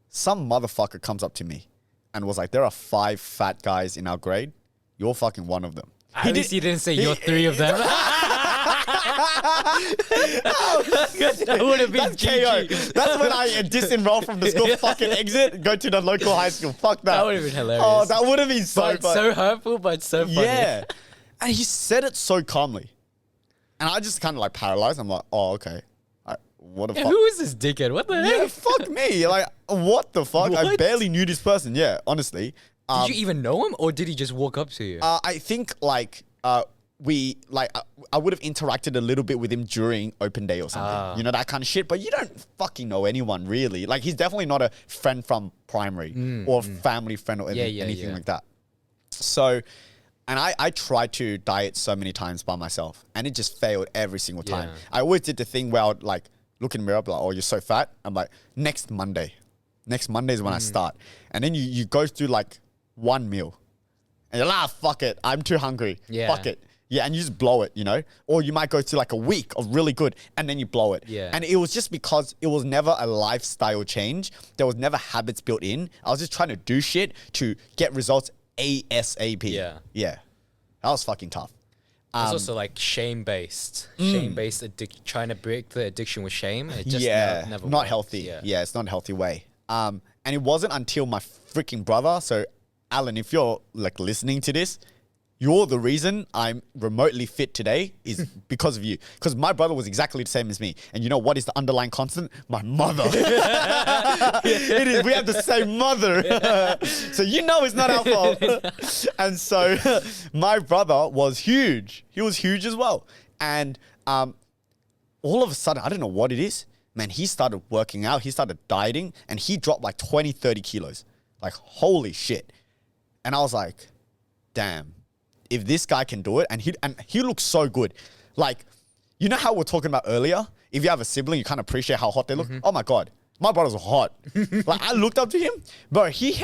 Speaker 1: Some motherfucker comes up to me and was like, there are 5 fat guys in our grade. You're fucking one of them.
Speaker 2: At least he didn't say you're 3 of them. That would have been
Speaker 1: KO. That's when I disenroll from the school, fucking exit, go to the local high school. Fuck that.
Speaker 2: That would have been hilarious.
Speaker 1: Oh, that would have been so
Speaker 2: but so hurtful, but so funny.
Speaker 1: Yeah. And he said it so calmly. And I just kind of like paralyzed. I'm like, oh, okay. What the fuck?
Speaker 2: Who is this dickhead? What the heck?
Speaker 1: Yeah, fuck me. Like, what the fuck? I
Speaker 2: What?
Speaker 1: barely knew this person. Yeah, honestly.
Speaker 2: Did you even know him, or did he just walk up to you?
Speaker 1: I think like I would have interacted a little bit with him during open day or something. You know, that kind of shit. But you don't fucking know anyone really. Like he's definitely not a friend from primary or family friend or anything like that. So, and I tried to diet so many times by myself and it just failed every single time.
Speaker 2: Yeah.
Speaker 1: I always did the thing where I would like look in the mirror, be like, oh, you're so fat. I'm like, next Monday is when I start. And then you go through like one meal and you're like, fuck it. I'm too hungry.
Speaker 2: Yeah.
Speaker 1: Fuck it. Yeah, and you just blow it, you know? Or you might go through like a week of really good and then you blow it.
Speaker 2: Yeah.
Speaker 1: And it was just because it was never a lifestyle change. There was never habits built in. I was just trying to do shit to get results ASAP.
Speaker 2: Yeah.
Speaker 1: Yeah. That was fucking tough.
Speaker 2: It's also like shame-based. Trying to break the addiction with shame. It just never
Speaker 1: not
Speaker 2: works.
Speaker 1: healthy. Yeah, it's not a healthy way. And it wasn't until my freaking brother, so Alan, if you're like listening to this, you're the reason I'm remotely fit today is because of you. Because my brother was exactly the same as me. And you know what is the underlying constant? My mother. It is. We have the same mother. So you know it's not our fault. And so my brother was huge. He was huge as well. And all of a sudden, I don't know what it is. man, he started working out, he started dieting, and he dropped like 20, 30 kilos. Like, holy shit. And I was like, damn, if this guy can do it, and he looks so good. Like, you know how we're talking about earlier? If you have a sibling, you can't appreciate how hot they look. Oh my God. My brother's hot. Like, I looked up to him, bro. He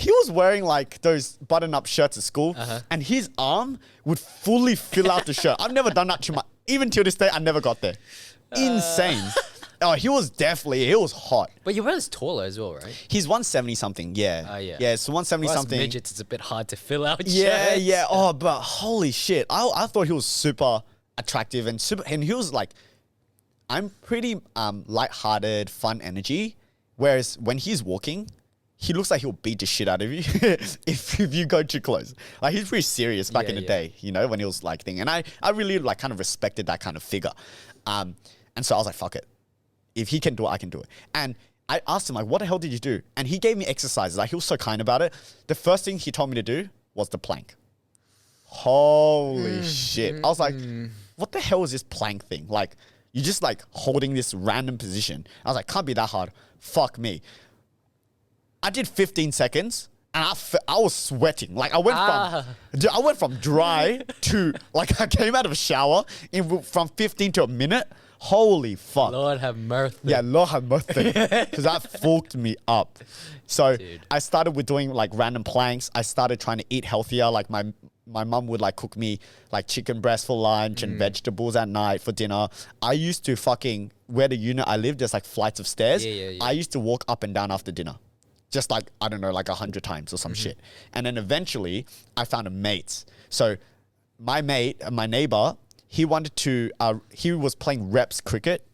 Speaker 1: was wearing like those button-up shirts at school, and his arm would fully fill out the shirt. I've never done that to even till this day. I never got there. Insane. Oh, he was hot.
Speaker 2: But your brother's taller as well, right?
Speaker 1: He's 170 something. Yeah.
Speaker 2: Yeah.
Speaker 1: Yeah. So 170
Speaker 2: For us
Speaker 1: something.
Speaker 2: midgets, it's a bit hard to fill out.
Speaker 1: Yeah.
Speaker 2: shirts.
Speaker 1: Yeah. Oh, but holy shit. I thought he was super attractive and he was like, I'm pretty lighthearted, fun energy. Whereas when he's walking, he looks like he'll beat the shit out of you if you go too close. Like, he's pretty serious back in the day, you know, when he was like thing. And I really like kind of respected that kind of figure. And so I was like, fuck it. If he can do it, I can do it. And I asked him, like, what the hell did you do? And he gave me exercises. Like, he was so kind about it. The first thing he told me to do was the plank. Holy shit. I was like, what the hell is this plank thing? Like, you're just like holding this random position. I was like, can't be that hard. Fuck me. I did 15 seconds and I was sweating. Like, I went from dry to like, I came out of a shower from 15 to a minute. Holy fuck.
Speaker 2: Lord have mercy.
Speaker 1: Yeah, Lord have mercy. Because that fucked me up. So I started with doing like random planks. I started trying to eat healthier. Like, my mum would like cook me like chicken breast for lunch and vegetables at night for dinner. I used to where the unit I lived, there's like flights of stairs.
Speaker 2: Yeah.
Speaker 1: I used to walk up and down after dinner. Just like, I don't know, like 100 times or some shit. And then eventually I found a mate. So my neighbor, he was playing reps cricket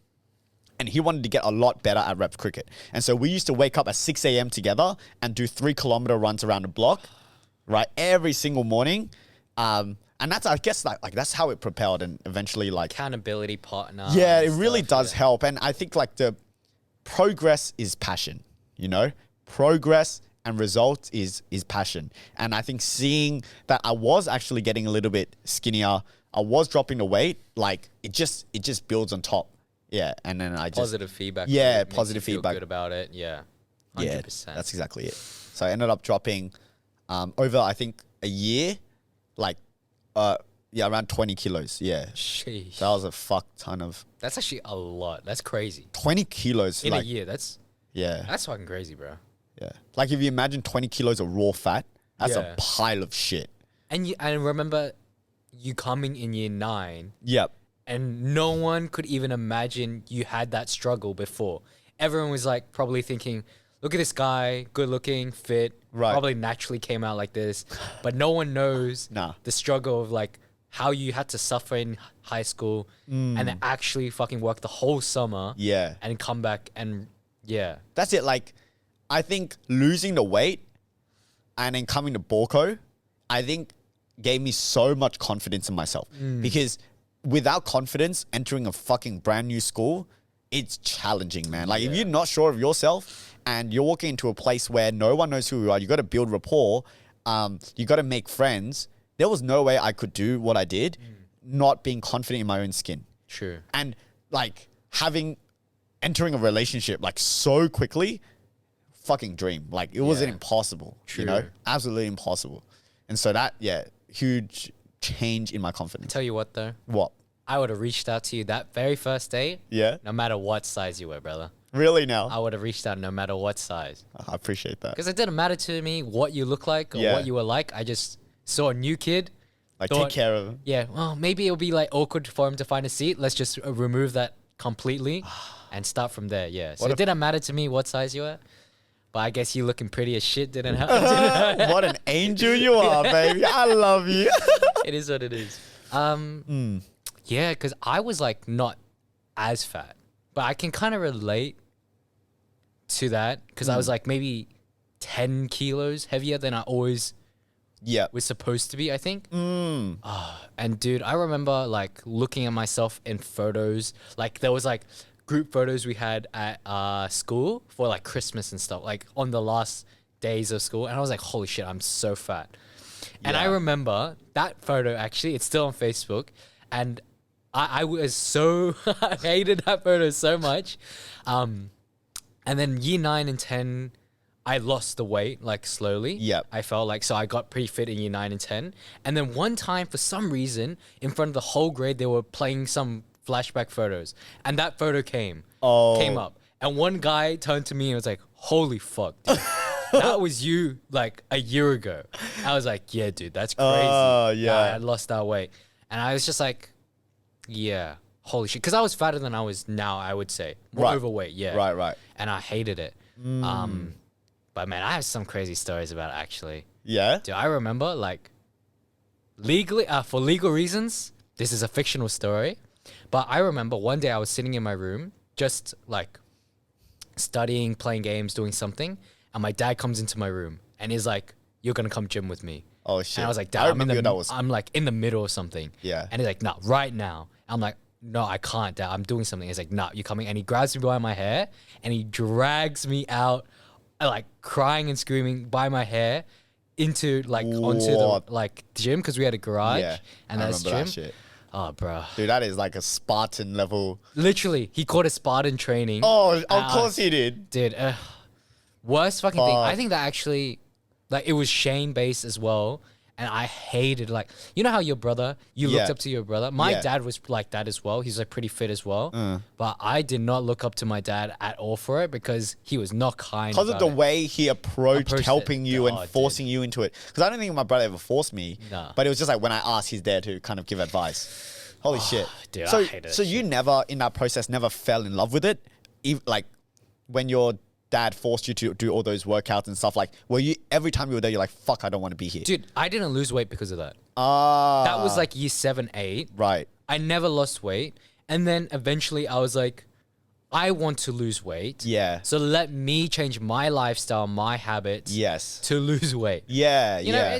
Speaker 1: and he wanted to get a lot better at reps cricket. And so we used to wake up at 6 a.m. together and do 3-kilometer runs around the block, right? Every single morning. And that's, I guess, like that's how it propelled and eventually like
Speaker 2: Accountability partner.
Speaker 1: Yeah, it really does help. And I think like the progress is passion, you know? Progress and results is passion. And I think seeing that I was actually getting a little bit skinnier, I was dropping the weight, like it just builds on top. Yeah. And then I just
Speaker 2: Positive feedback.
Speaker 1: Yeah,
Speaker 2: makes
Speaker 1: positive
Speaker 2: you feel
Speaker 1: feedback.
Speaker 2: good about it. Yeah. 100%.
Speaker 1: Yeah, that's exactly it. So I ended up dropping over, I think, a year, like around 20 kilos. Yeah.
Speaker 2: Sheesh.
Speaker 1: That was a fuck ton of
Speaker 2: That's actually a lot. That's crazy.
Speaker 1: 20 kilos
Speaker 2: In
Speaker 1: like,
Speaker 2: a year, that's
Speaker 1: Yeah.
Speaker 2: fucking crazy, bro.
Speaker 1: Yeah. Like if you imagine 20 kilos of raw fat, that's
Speaker 2: Yeah.
Speaker 1: a pile of shit.
Speaker 2: And I remember you coming in year 9
Speaker 1: Yep.
Speaker 2: and no one could even imagine you had that struggle before. Everyone was like probably thinking, look at this guy, good looking, fit,
Speaker 1: Right.
Speaker 2: probably naturally came out like this. But no one knows
Speaker 1: Nah.
Speaker 2: the struggle of like how you had to suffer in high school and then actually fucking work the whole summer
Speaker 1: Yeah.
Speaker 2: and come back and yeah.
Speaker 1: That's it. Like, I think losing the weight and then coming to Borco, I think gave me so much confidence in myself. Because without confidence, entering a fucking brand new school, it's challenging, man. Like, if you're not sure of yourself and you're walking into a place where no one knows who you are, you got to build rapport, you got to make friends. There was no way I could do what I did not being confident in my own skin.
Speaker 2: True.
Speaker 1: And like entering a relationship like so quickly, fucking dream. Like it wasn't impossible, you know, absolutely impossible. And so that, huge change in my confidence.
Speaker 2: Tell you what though,
Speaker 1: What?
Speaker 2: I would have reached out to you that very first day.
Speaker 1: Yeah.
Speaker 2: No matter what size you were, brother.
Speaker 1: Really now?
Speaker 2: I would have reached out no matter what size.
Speaker 1: I appreciate that.
Speaker 2: Because it didn't matter to me what you look like or what you were like. I just saw a new kid.
Speaker 1: Like
Speaker 2: thought,
Speaker 1: take care of him.
Speaker 2: Yeah, well, maybe it'll be like awkward for him to find a seat. Let's just remove that completely and start from there. Yeah. So it didn't matter to me what size you were. But I guess you looking pretty as shit didn't help.
Speaker 1: What an angel you are, baby. I love you.
Speaker 2: It is what it is. Yeah, because I was like not as fat, but I can kind of relate to that because I was like maybe 10 kilos heavier than I always was supposed to be, I think. And dude, I remember like looking at myself in photos, like there was like group photos we had at school for like Christmas and stuff, like on the last days of school. And I was like, holy shit, I'm so fat. And I remember that photo actually, it's still on Facebook. And I was so I hated that photo so much. And then year 9 and 10, I lost the weight like slowly.
Speaker 1: Yep.
Speaker 2: I felt like, so I got pretty fit in year 9 and 10. And then one time, for some reason, in front of the whole grade, they were playing some flashback photos, and that photo came up. And one guy turned to me and was like, "Holy fuck, dude." That was you like a year ago. I was like, yeah, dude, that's crazy.
Speaker 1: Yeah.
Speaker 2: I lost that weight. And I was just like, yeah, holy shit. Because I was fatter than I was now, I would say. More overweight, yeah.
Speaker 1: Right.
Speaker 2: And I hated it. But man, I have some crazy stories about it, actually.
Speaker 1: Yeah?
Speaker 2: Dude, I remember, like, legally, for legal reasons, this is a fictional story. But I remember one day I was sitting in my room, just like studying, playing games, doing something. And my dad comes into my room and is like, "You're going to come gym with me."
Speaker 1: Oh, shit.
Speaker 2: And I was like, "Dad,
Speaker 1: that
Speaker 2: I'm like in the middle of something."
Speaker 1: Yeah.
Speaker 2: And he's like, "No, right now." I'm like, "No, I can't, Dad. I'm doing something." He's like, "No, you're coming." And he grabs me by my hair and he drags me out, like crying and screaming by my hair onto the like gym, because we had a garage and that's gym.
Speaker 1: That shit.
Speaker 2: Oh, bro.
Speaker 1: Dude, that is like a Spartan level.
Speaker 2: Literally, he called it Spartan training.
Speaker 1: Oh, of course he did.
Speaker 2: Dude, worst fucking thing. I think that actually, like, it was Shane based as well. And I hated, like, you know how your brother, you looked up to your brother? My dad was like that as well. He's like pretty fit as well. But I did not look up to my dad at all for it, because he was not kind.
Speaker 1: Because of the way he approached helping you and forcing you into it. Because I don't think my brother ever forced me.
Speaker 2: Nah.
Speaker 1: But it was just like when I asked, he's there to kind of give advice. Holy shit.
Speaker 2: Dude,
Speaker 1: so
Speaker 2: I hated
Speaker 1: so
Speaker 2: that
Speaker 1: you never, in that process, never fell in love with it? Like, when your dad forced you to do all those workouts and stuff, like, were you, every time you were there, you're like, fuck, I don't want to be here?
Speaker 2: Dude, I didn't lose weight because of that. That was like year 7, 8.
Speaker 1: Right.
Speaker 2: I never lost weight. And then eventually I was like, I want to lose weight.
Speaker 1: Yeah.
Speaker 2: So let me change my lifestyle, my habits.
Speaker 1: Yes.
Speaker 2: To lose weight.
Speaker 1: Yeah,
Speaker 2: You know,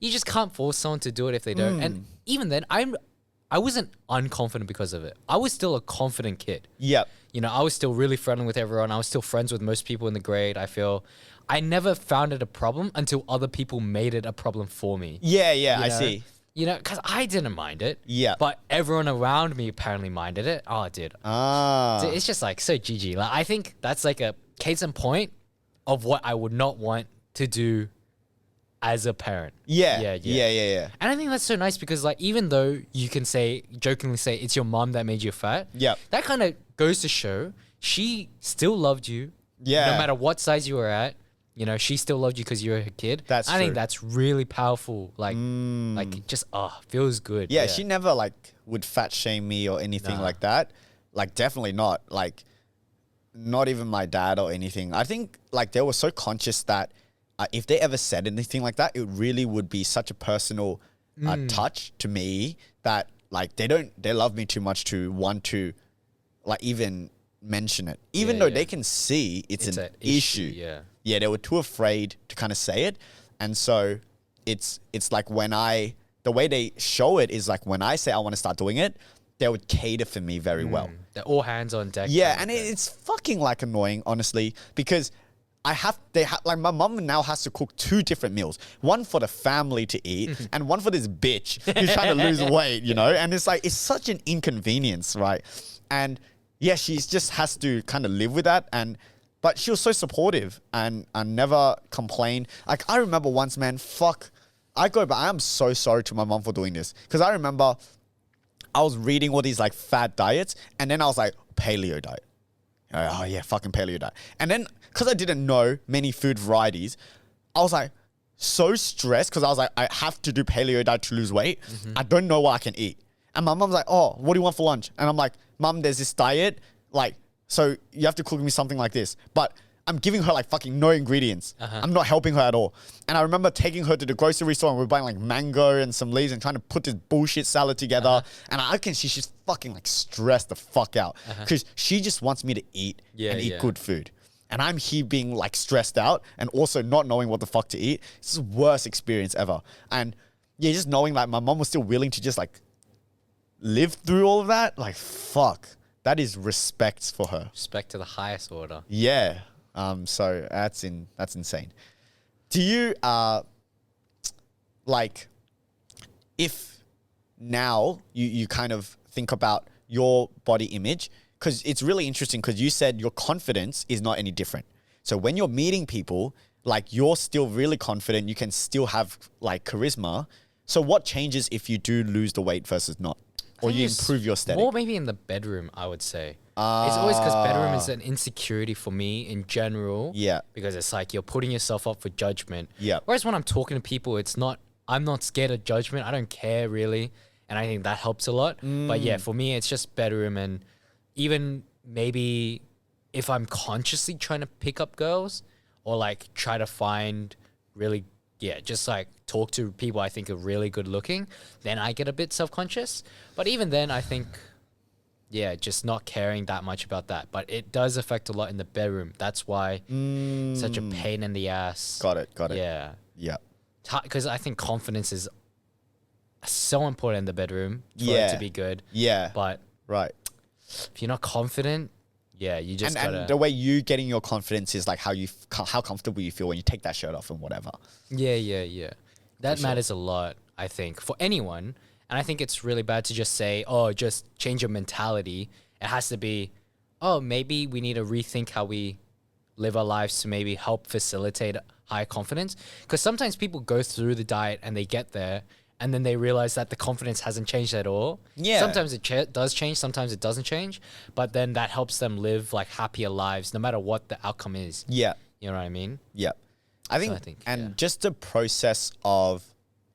Speaker 2: you just can't force someone to do it if they don't. And even then, I wasn't unconfident because of it. I was still a confident kid.
Speaker 1: Yep.
Speaker 2: You know, I was still really friendly with everyone. I was still friends with most people in the grade, I feel. I never found it a problem until other people made it a problem for me.
Speaker 1: Yeah, I
Speaker 2: know?
Speaker 1: see.
Speaker 2: You know, because I didn't mind it.
Speaker 1: Yeah.
Speaker 2: But everyone around me apparently minded it. Oh, dude. So it's just like so GG. Like, I think that's like a case in point of what I would not want to do as a parent.
Speaker 1: Yeah.
Speaker 2: And I think that's so nice, because like, even though you can jokingly say it's your mom that made you fat.
Speaker 1: Yep.
Speaker 2: That kind of goes to show she still loved you.
Speaker 1: Yeah.
Speaker 2: No matter what size you were at. You know, she still loved you because you were her kid. I think that's really powerful. Like, just, feels good.
Speaker 1: Yeah, she never, like, would fat shame me or anything like that. Like, definitely not. Like, not even my dad or anything. I think, like, they were so conscious that if they ever said anything like that, it really would be such a personal touch to me that, like, they love me too much to want to, like, even mention it. Even though they can see it's an issue. Yeah, they were too afraid to kind of say it. And so it's like the way they show it is like when I say I want to start doing it, they would cater for me very well.
Speaker 2: They're all hands on deck.
Speaker 1: Yeah, and it's fucking like annoying, honestly, because like my mum now has to cook 2 different meals. One for the family to eat and one for this bitch who's trying to lose weight, you know? And it's like, it's such an inconvenience, right? And yeah, she just has to kind of live with that. But she was so supportive and never complained. Like, I remember once, man, I am so sorry to my mom for doing this. Because I remember I was reading all these, like, fad diets. And then I was like, paleo diet. Oh, yeah, fucking paleo diet. And then, because I didn't know many food varieties, I was like, so stressed. Because I was like, I have to do paleo diet to lose weight. I don't know what I can eat. And my mom's like, oh, what do you want for lunch? And I'm like, Mom, there's this diet. Like, so you have to cook me something like this. But I'm giving her like fucking no ingredients. I'm not helping her at all. And I remember taking her to the grocery store and we were buying like mango and some leaves and trying to put this bullshit salad together. And I can see she's fucking like stressed the fuck out because she just wants me to eat and eat good food. And I'm here being like stressed out and also not knowing what the fuck to eat. It's the worst experience ever. And yeah, just knowing like my mom was still willing to just like live through all of that. Like, fuck. That is respect for her.
Speaker 2: Respect to the highest order.
Speaker 1: Yeah. So that's insane. Do you like if now you kind of think about your body image, because it's really interesting because you said your confidence is not any different. So when you're meeting people, like you're still really confident, you can still have like charisma. So what changes if you do lose the weight versus not? Or you improve your aesthetic?
Speaker 2: More maybe in the bedroom, I would say. It's always because bedroom is an insecurity for me in general.
Speaker 1: Yeah.
Speaker 2: Because it's like you're putting yourself up for judgment.
Speaker 1: Yeah.
Speaker 2: Whereas when I'm talking to people, I'm not scared of judgment. I don't care really. And I think that helps a lot. But yeah, for me, it's just bedroom. And even maybe if I'm consciously trying to pick up girls or like try to find really, just like talk to people I think are really good looking, then I get a bit self-conscious. But even then, I think, just not caring that much about that. But it does affect a lot in the bedroom. That's why such a pain in the ass.
Speaker 1: Got it.
Speaker 2: Yeah.
Speaker 1: Yeah.
Speaker 2: Because I think confidence is so important in the bedroom for it to be good.
Speaker 1: Yeah.
Speaker 2: But
Speaker 1: right.
Speaker 2: if you're not confident, you just gotta...
Speaker 1: And the way you getting your confidence is like how comfortable you feel when you take that shirt off and whatever.
Speaker 2: Yeah. That matters a lot, I think, for anyone. And I think it's really bad to just say, just change your mentality. It has to be, maybe we need to rethink how we live our lives to maybe help facilitate higher confidence. Because sometimes people go through the diet and they get there and then they realize that the confidence hasn't changed at all.
Speaker 1: Yeah.
Speaker 2: Sometimes it does change, sometimes it doesn't change. But then that helps them live like happier lives no matter what the outcome is.
Speaker 1: Yeah.
Speaker 2: You know what I mean?
Speaker 1: Yeah. I think just the process of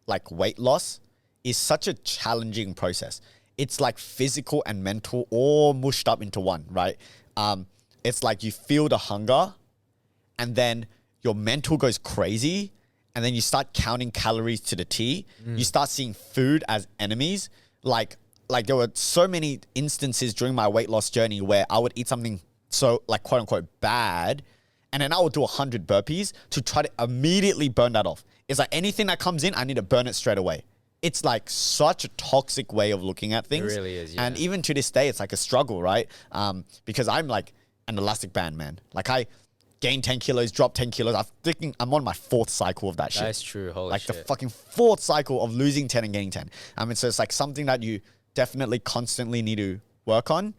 Speaker 1: like weight loss is such a challenging process. It's like physical and mental all mushed up into one, right? It's like you feel the hunger and then your mental goes crazy and then you start counting calories to the T. You start seeing food as enemies. Like there were so many instances during my weight loss journey where I would eat something so like quote unquote bad and then I would do 100 burpees to try to immediately burn that off. It's like anything that comes in, I need to burn it straight away. It's like such a toxic way of looking at things.
Speaker 2: It really is, yeah.
Speaker 1: And even to this day, it's like a struggle, right? Because I'm like an elastic band, man. Like I gain 10 kilos, drop 10 kilos. I'm on my 4th cycle of that shit.
Speaker 2: That's true, holy shit.
Speaker 1: Like the fucking 4th cycle of losing 10 and gaining 10. So it's like something that you definitely constantly need to work on.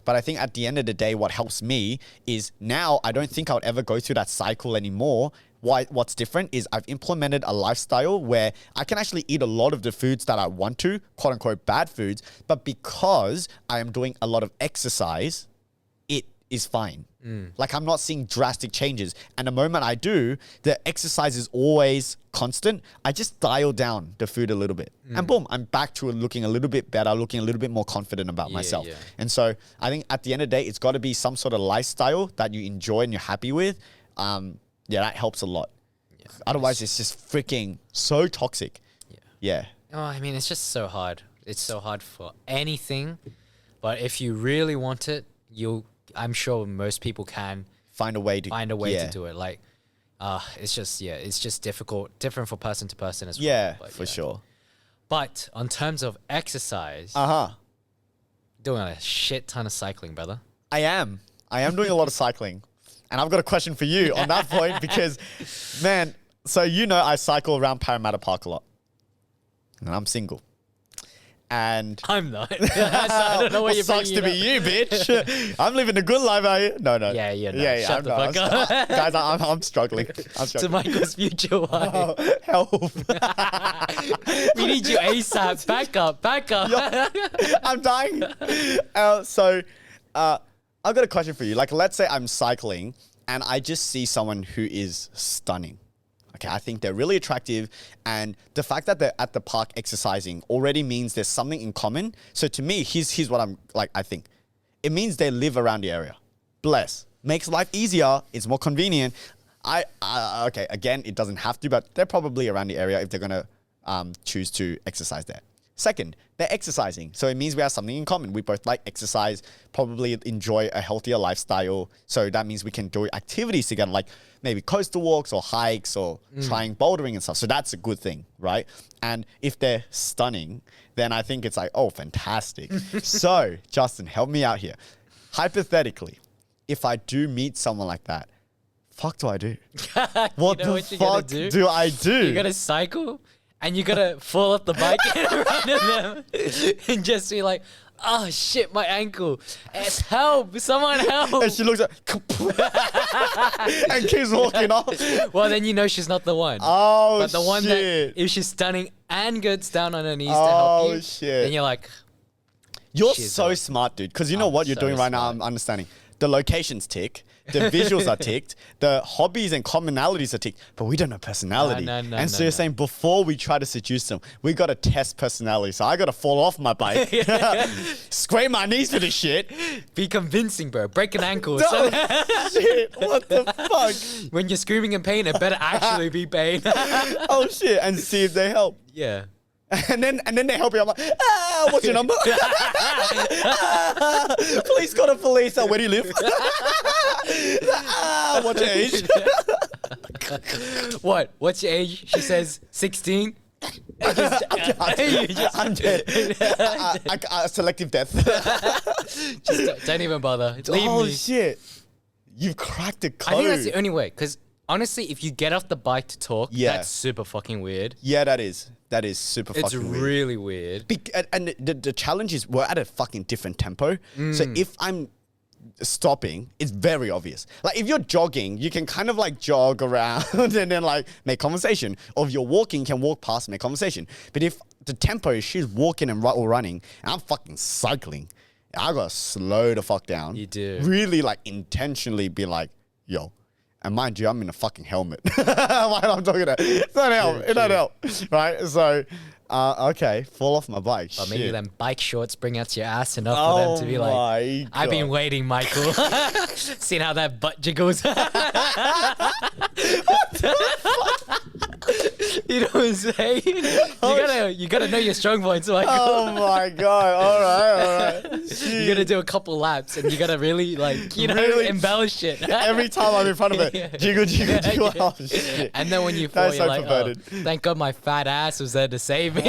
Speaker 1: But I think at the end of the day, what helps me is now I don't think I would ever go through that cycle anymore. What's different is I've implemented a lifestyle where I can actually eat a lot of the foods that I want to, quote unquote bad foods, but because I am doing a lot of exercise, it is fine. Like I'm not seeing drastic changes. And the moment I do, the exercise is always constant. I just dial down the food a little bit and boom, I'm back to looking a little bit better, looking a little bit more confident about myself. Yeah. And so I think at the end of the day, it's got to be some sort of lifestyle that you enjoy and you're happy with. That helps a lot. Yeah, otherwise, it's just freaking so toxic. Yeah.
Speaker 2: Oh, I mean, it's just so hard. It's so hard for anything. But if you really want it, I'm sure most people can
Speaker 1: find a way to
Speaker 2: do it. Like, it's just difficult, different for person to person as well.
Speaker 1: Yeah, for sure.
Speaker 2: But on terms of exercise, doing a shit ton of cycling, brother.
Speaker 1: I am doing a lot of cycling. And I've got a question for you on that point because, man, so I cycle around Parramatta Park a lot. And I'm single. And
Speaker 2: I'm not. So I don't know what you're
Speaker 1: sucks to be you, bitch. I'm living a good life out here. No.
Speaker 2: Yeah. Shut the fuck up.
Speaker 1: Guys, I'm struggling.
Speaker 2: To Michael's future wife.
Speaker 1: Oh, help.
Speaker 2: We need you ASAP. Back up.
Speaker 1: I'm dying. I've got a question for you. Like, let's say I'm cycling and I just see someone who is stunning. Okay, I think they're really attractive. And the fact that they're at the park exercising already means there's something in common. So to me, here's what I'm like, I think. It means they live around the area. Bless. Makes life easier. It's more convenient. Okay, again, it doesn't have to, but they're probably around the area if they're going to choose to exercise there. Second, they're exercising. So it means we have something in common. We both like exercise, probably enjoy a healthier lifestyle. So that means we can do activities together, like maybe coastal walks or hikes or trying bouldering and stuff. So that's a good thing, right? And if they're stunning, then I think it's like, oh, fantastic. So, Justin, help me out here. Hypothetically, if I do meet someone like that, fuck do I do? What the fuck do I do?
Speaker 2: You gotta cycle? And you gotta fall off the bike in front of them and just be like, oh shit, my ankle. It's help. Someone help.
Speaker 1: And she looks at and keeps walking off.
Speaker 2: Well, then you know she's not the one.
Speaker 1: Oh,
Speaker 2: But the one that,
Speaker 1: shit.
Speaker 2: if she's stunning and gets down on her knees to help you,
Speaker 1: shit.
Speaker 2: then you're like,
Speaker 1: You're
Speaker 2: She's
Speaker 1: so
Speaker 2: a-
Speaker 1: smart, dude. Because you know what you're
Speaker 2: so
Speaker 1: doing right now,
Speaker 2: smart.
Speaker 1: I'm understanding. The locations tick, the visuals are ticked, the hobbies and commonalities are ticked, but we don't know personality.
Speaker 2: No,
Speaker 1: and so you're saying before we try to seduce them, we got to test personality. So I got to fall off my bike, scrape my knees for this shit.
Speaker 2: be convincing, bro. Break an ankle.
Speaker 1: Oh,
Speaker 2: So
Speaker 1: shit, what the fuck?
Speaker 2: when you're screaming in pain, it better actually be pain.
Speaker 1: Oh shit, and see if they help.
Speaker 2: Yeah.
Speaker 1: And then they help you. I'm like, what's your number? Please call the police. Where do you live? What's your age?
Speaker 2: What? What's your age? She says 16.
Speaker 1: I'm dead. Selective death.
Speaker 2: Just don't even bother. Leave
Speaker 1: Oh
Speaker 2: me.
Speaker 1: shit! You've cracked the code.
Speaker 2: I think that's the only way. Because honestly, if you get off the bike to talk,
Speaker 1: Yeah.
Speaker 2: that's super fucking weird.
Speaker 1: Yeah, that is super
Speaker 2: It's
Speaker 1: fucking weird.
Speaker 2: really weird.
Speaker 1: And the challenge is we're at a fucking different tempo.
Speaker 2: Mm.
Speaker 1: So if I'm stopping, it's very obvious. Like if you're jogging, you can kind of like jog around and then like make conversation. Or if you're walking, you can walk past, make conversation. But if the tempo is she's walking and or running, and I'm fucking cycling, I gotta slow the fuck down.
Speaker 2: You do.
Speaker 1: Really like intentionally be like, yo. And mind you, I'm in a fucking helmet while I'm talking to her. It's not help. It don't help. Right? So, okay, fall off my bike.
Speaker 2: Or maybe
Speaker 1: Shit.
Speaker 2: them bike shorts bring out your ass enough for them to be like,
Speaker 1: my
Speaker 2: I've been
Speaker 1: God.
Speaker 2: waiting, Michael. Seen how that butt jiggles. You know what I'm saying? You gotta know your strong points, Michael.
Speaker 1: Oh my God. All right.
Speaker 2: You gotta do a couple laps and you gotta really
Speaker 1: Really?
Speaker 2: embellish it.
Speaker 1: Every time I'm in front of it,
Speaker 2: Yeah.
Speaker 1: jiggle, jiggle, jiggle. Oh, shit.
Speaker 2: And then when you fall,
Speaker 1: That's
Speaker 2: you're
Speaker 1: so
Speaker 2: like,
Speaker 1: perverted.
Speaker 2: oh, thank God my fat ass was there to save me.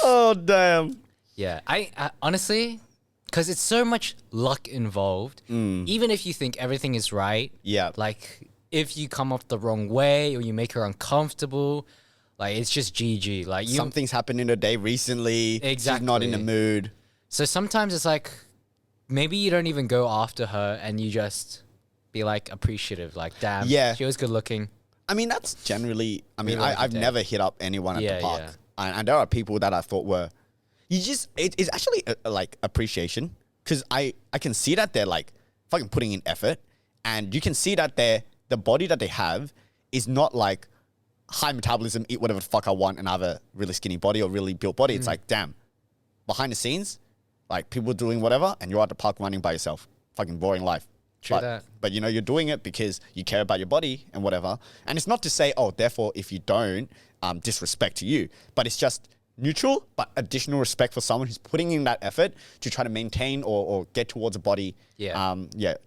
Speaker 1: Oh, damn.
Speaker 2: Yeah, I honestly, because it's so much luck involved. Even if you think everything is right,
Speaker 1: Yeah.
Speaker 2: like if you come off the wrong way or you make her uncomfortable, like it's just GG. Like you.
Speaker 1: Something's happened in the day recently. She's not in the
Speaker 2: Exactly.
Speaker 1: mood.
Speaker 2: So sometimes it's like maybe you don't even go after her and you just be like appreciative. Like damn,
Speaker 1: Yeah.
Speaker 2: she was good looking.
Speaker 1: I mean, that's generally,
Speaker 2: Really like
Speaker 1: I've
Speaker 2: the day.
Speaker 1: never hit up anyone at
Speaker 2: Yeah,
Speaker 1: the park.
Speaker 2: yeah.
Speaker 1: And there are people that I thought were, it's actually like appreciation. Because I can see that they're like fucking putting in effort. And you can see that the body that they have is not like high metabolism, eat whatever the fuck I want and I have a really skinny body or really built body. It's like, damn, behind the scenes, like people doing whatever and you're at the park running by yourself. Fucking boring life.
Speaker 2: True that.
Speaker 1: But you know, you're doing it because you care about your body and whatever. And it's not to say, oh, therefore, if you don't, disrespect to you. But it's just neutral, but additional respect for someone who's putting in that effort to try to maintain or get towards a body,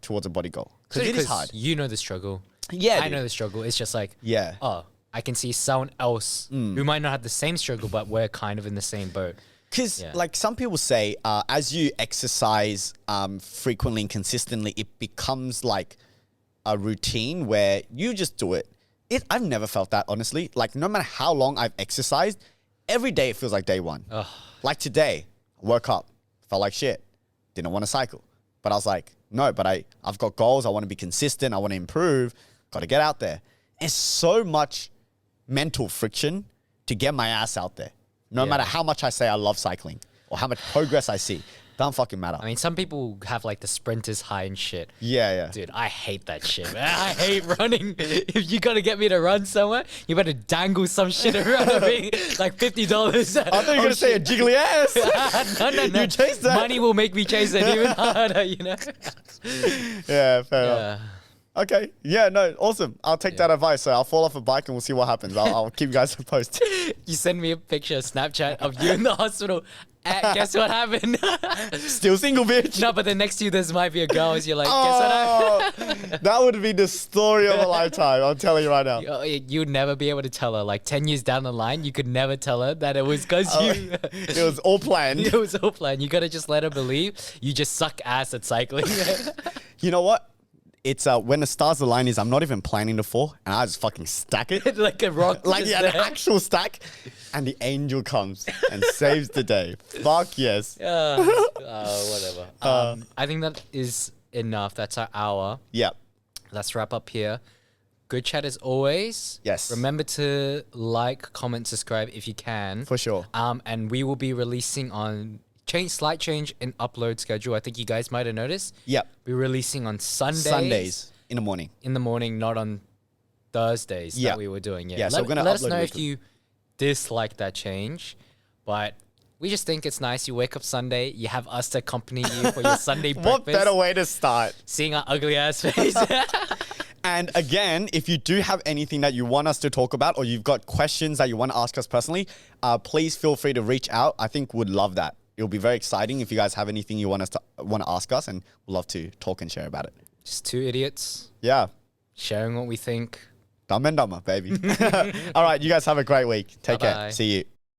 Speaker 1: towards a body goal. Because it is hard.
Speaker 2: You know the struggle.
Speaker 1: Yeah,
Speaker 2: I
Speaker 1: dude.
Speaker 2: know the struggle. It's just like,
Speaker 1: Yeah.
Speaker 2: oh, I can see someone else who might not have the same struggle, but we're kind of in the same boat.
Speaker 1: Because,
Speaker 2: Yeah.
Speaker 1: like, some people say, as you exercise frequently and consistently, it becomes like a routine where you just do it. I've never felt that, honestly. Like, no matter how long I've exercised, every day it feels like day one.
Speaker 2: Ugh.
Speaker 1: Like today, I woke up, felt like shit, didn't want to cycle. But I was like, no, but I've got goals. I want to be consistent. I want to improve. Got to get out there. It's so much mental friction to get my ass out there. No matter how much I say I love cycling or how much progress I see, don't fucking matter.
Speaker 2: I mean, some people have like the sprinters high and shit.
Speaker 1: Yeah.
Speaker 2: Dude, I hate that shit, man. I hate running. If you gotta get me to run somewhere, you better dangle some shit around of me, like $50.
Speaker 1: I thought you were going to say a jiggly ass.
Speaker 2: No.
Speaker 1: You chase that.
Speaker 2: Money will make me chase it even harder, you know?
Speaker 1: Yeah, fair enough.
Speaker 2: Yeah.
Speaker 1: Okay. Yeah, no, awesome. I'll take that advice. So I'll fall off a bike and we'll see what happens. I'll keep you guys posted.
Speaker 2: You send me a picture, Snapchat of you in the hospital. Guess what happened?
Speaker 1: Still single, bitch.
Speaker 2: No, but then next to you, there might be a girl. You're like, guess what happened?
Speaker 1: Oh, that would be the story of a lifetime. I'm telling you right now.
Speaker 2: You would never be able to tell her. Like 10 years down the line, you could never tell her that it was because you.
Speaker 1: It was all planned.
Speaker 2: It was all planned. You gotta just let her believe you just suck ass at cycling.
Speaker 1: You know what? it's when the stars align is I'm not even planning to fall, and I just fucking stack it.
Speaker 2: Like a rock.
Speaker 1: Like,
Speaker 2: just
Speaker 1: yeah,
Speaker 2: there.
Speaker 1: an actual stack. And the angel comes and saves the day. Fuck yes.
Speaker 2: Whatever. I think that is enough. That's our hour.
Speaker 1: Yeah.
Speaker 2: Let's wrap up here. Good chat as always.
Speaker 1: Yes.
Speaker 2: Remember to like, comment, subscribe if you can.
Speaker 1: For sure.
Speaker 2: And we will be releasing on slight change in upload schedule. I think you guys might have noticed.
Speaker 1: Yep.
Speaker 2: We're releasing on
Speaker 1: Sundays in the morning.
Speaker 2: In the morning, not on Thursdays
Speaker 1: Yeah.
Speaker 2: that we were doing.
Speaker 1: Yeah, so we're gonna
Speaker 2: let us
Speaker 1: upload
Speaker 2: know if
Speaker 1: weekly.
Speaker 2: you dislike that change, but we just think it's nice. You wake up Sunday, you have us to accompany you for your Sunday breakfast.
Speaker 1: What better way to start?
Speaker 2: Seeing our ugly ass face.
Speaker 1: And again, if you do have anything that you want us to talk about, or you've got questions that you want to ask us personally, please feel free to reach out. I think we'd love that. It'll be very exciting if you guys have anything you want to ask us, and we'd love to talk and share about it.
Speaker 2: Just two idiots
Speaker 1: Yeah.
Speaker 2: sharing what we think.
Speaker 1: Dumb and dumber, baby. All right, you guys have a great week. Take
Speaker 2: Bye-bye.
Speaker 1: care. See you.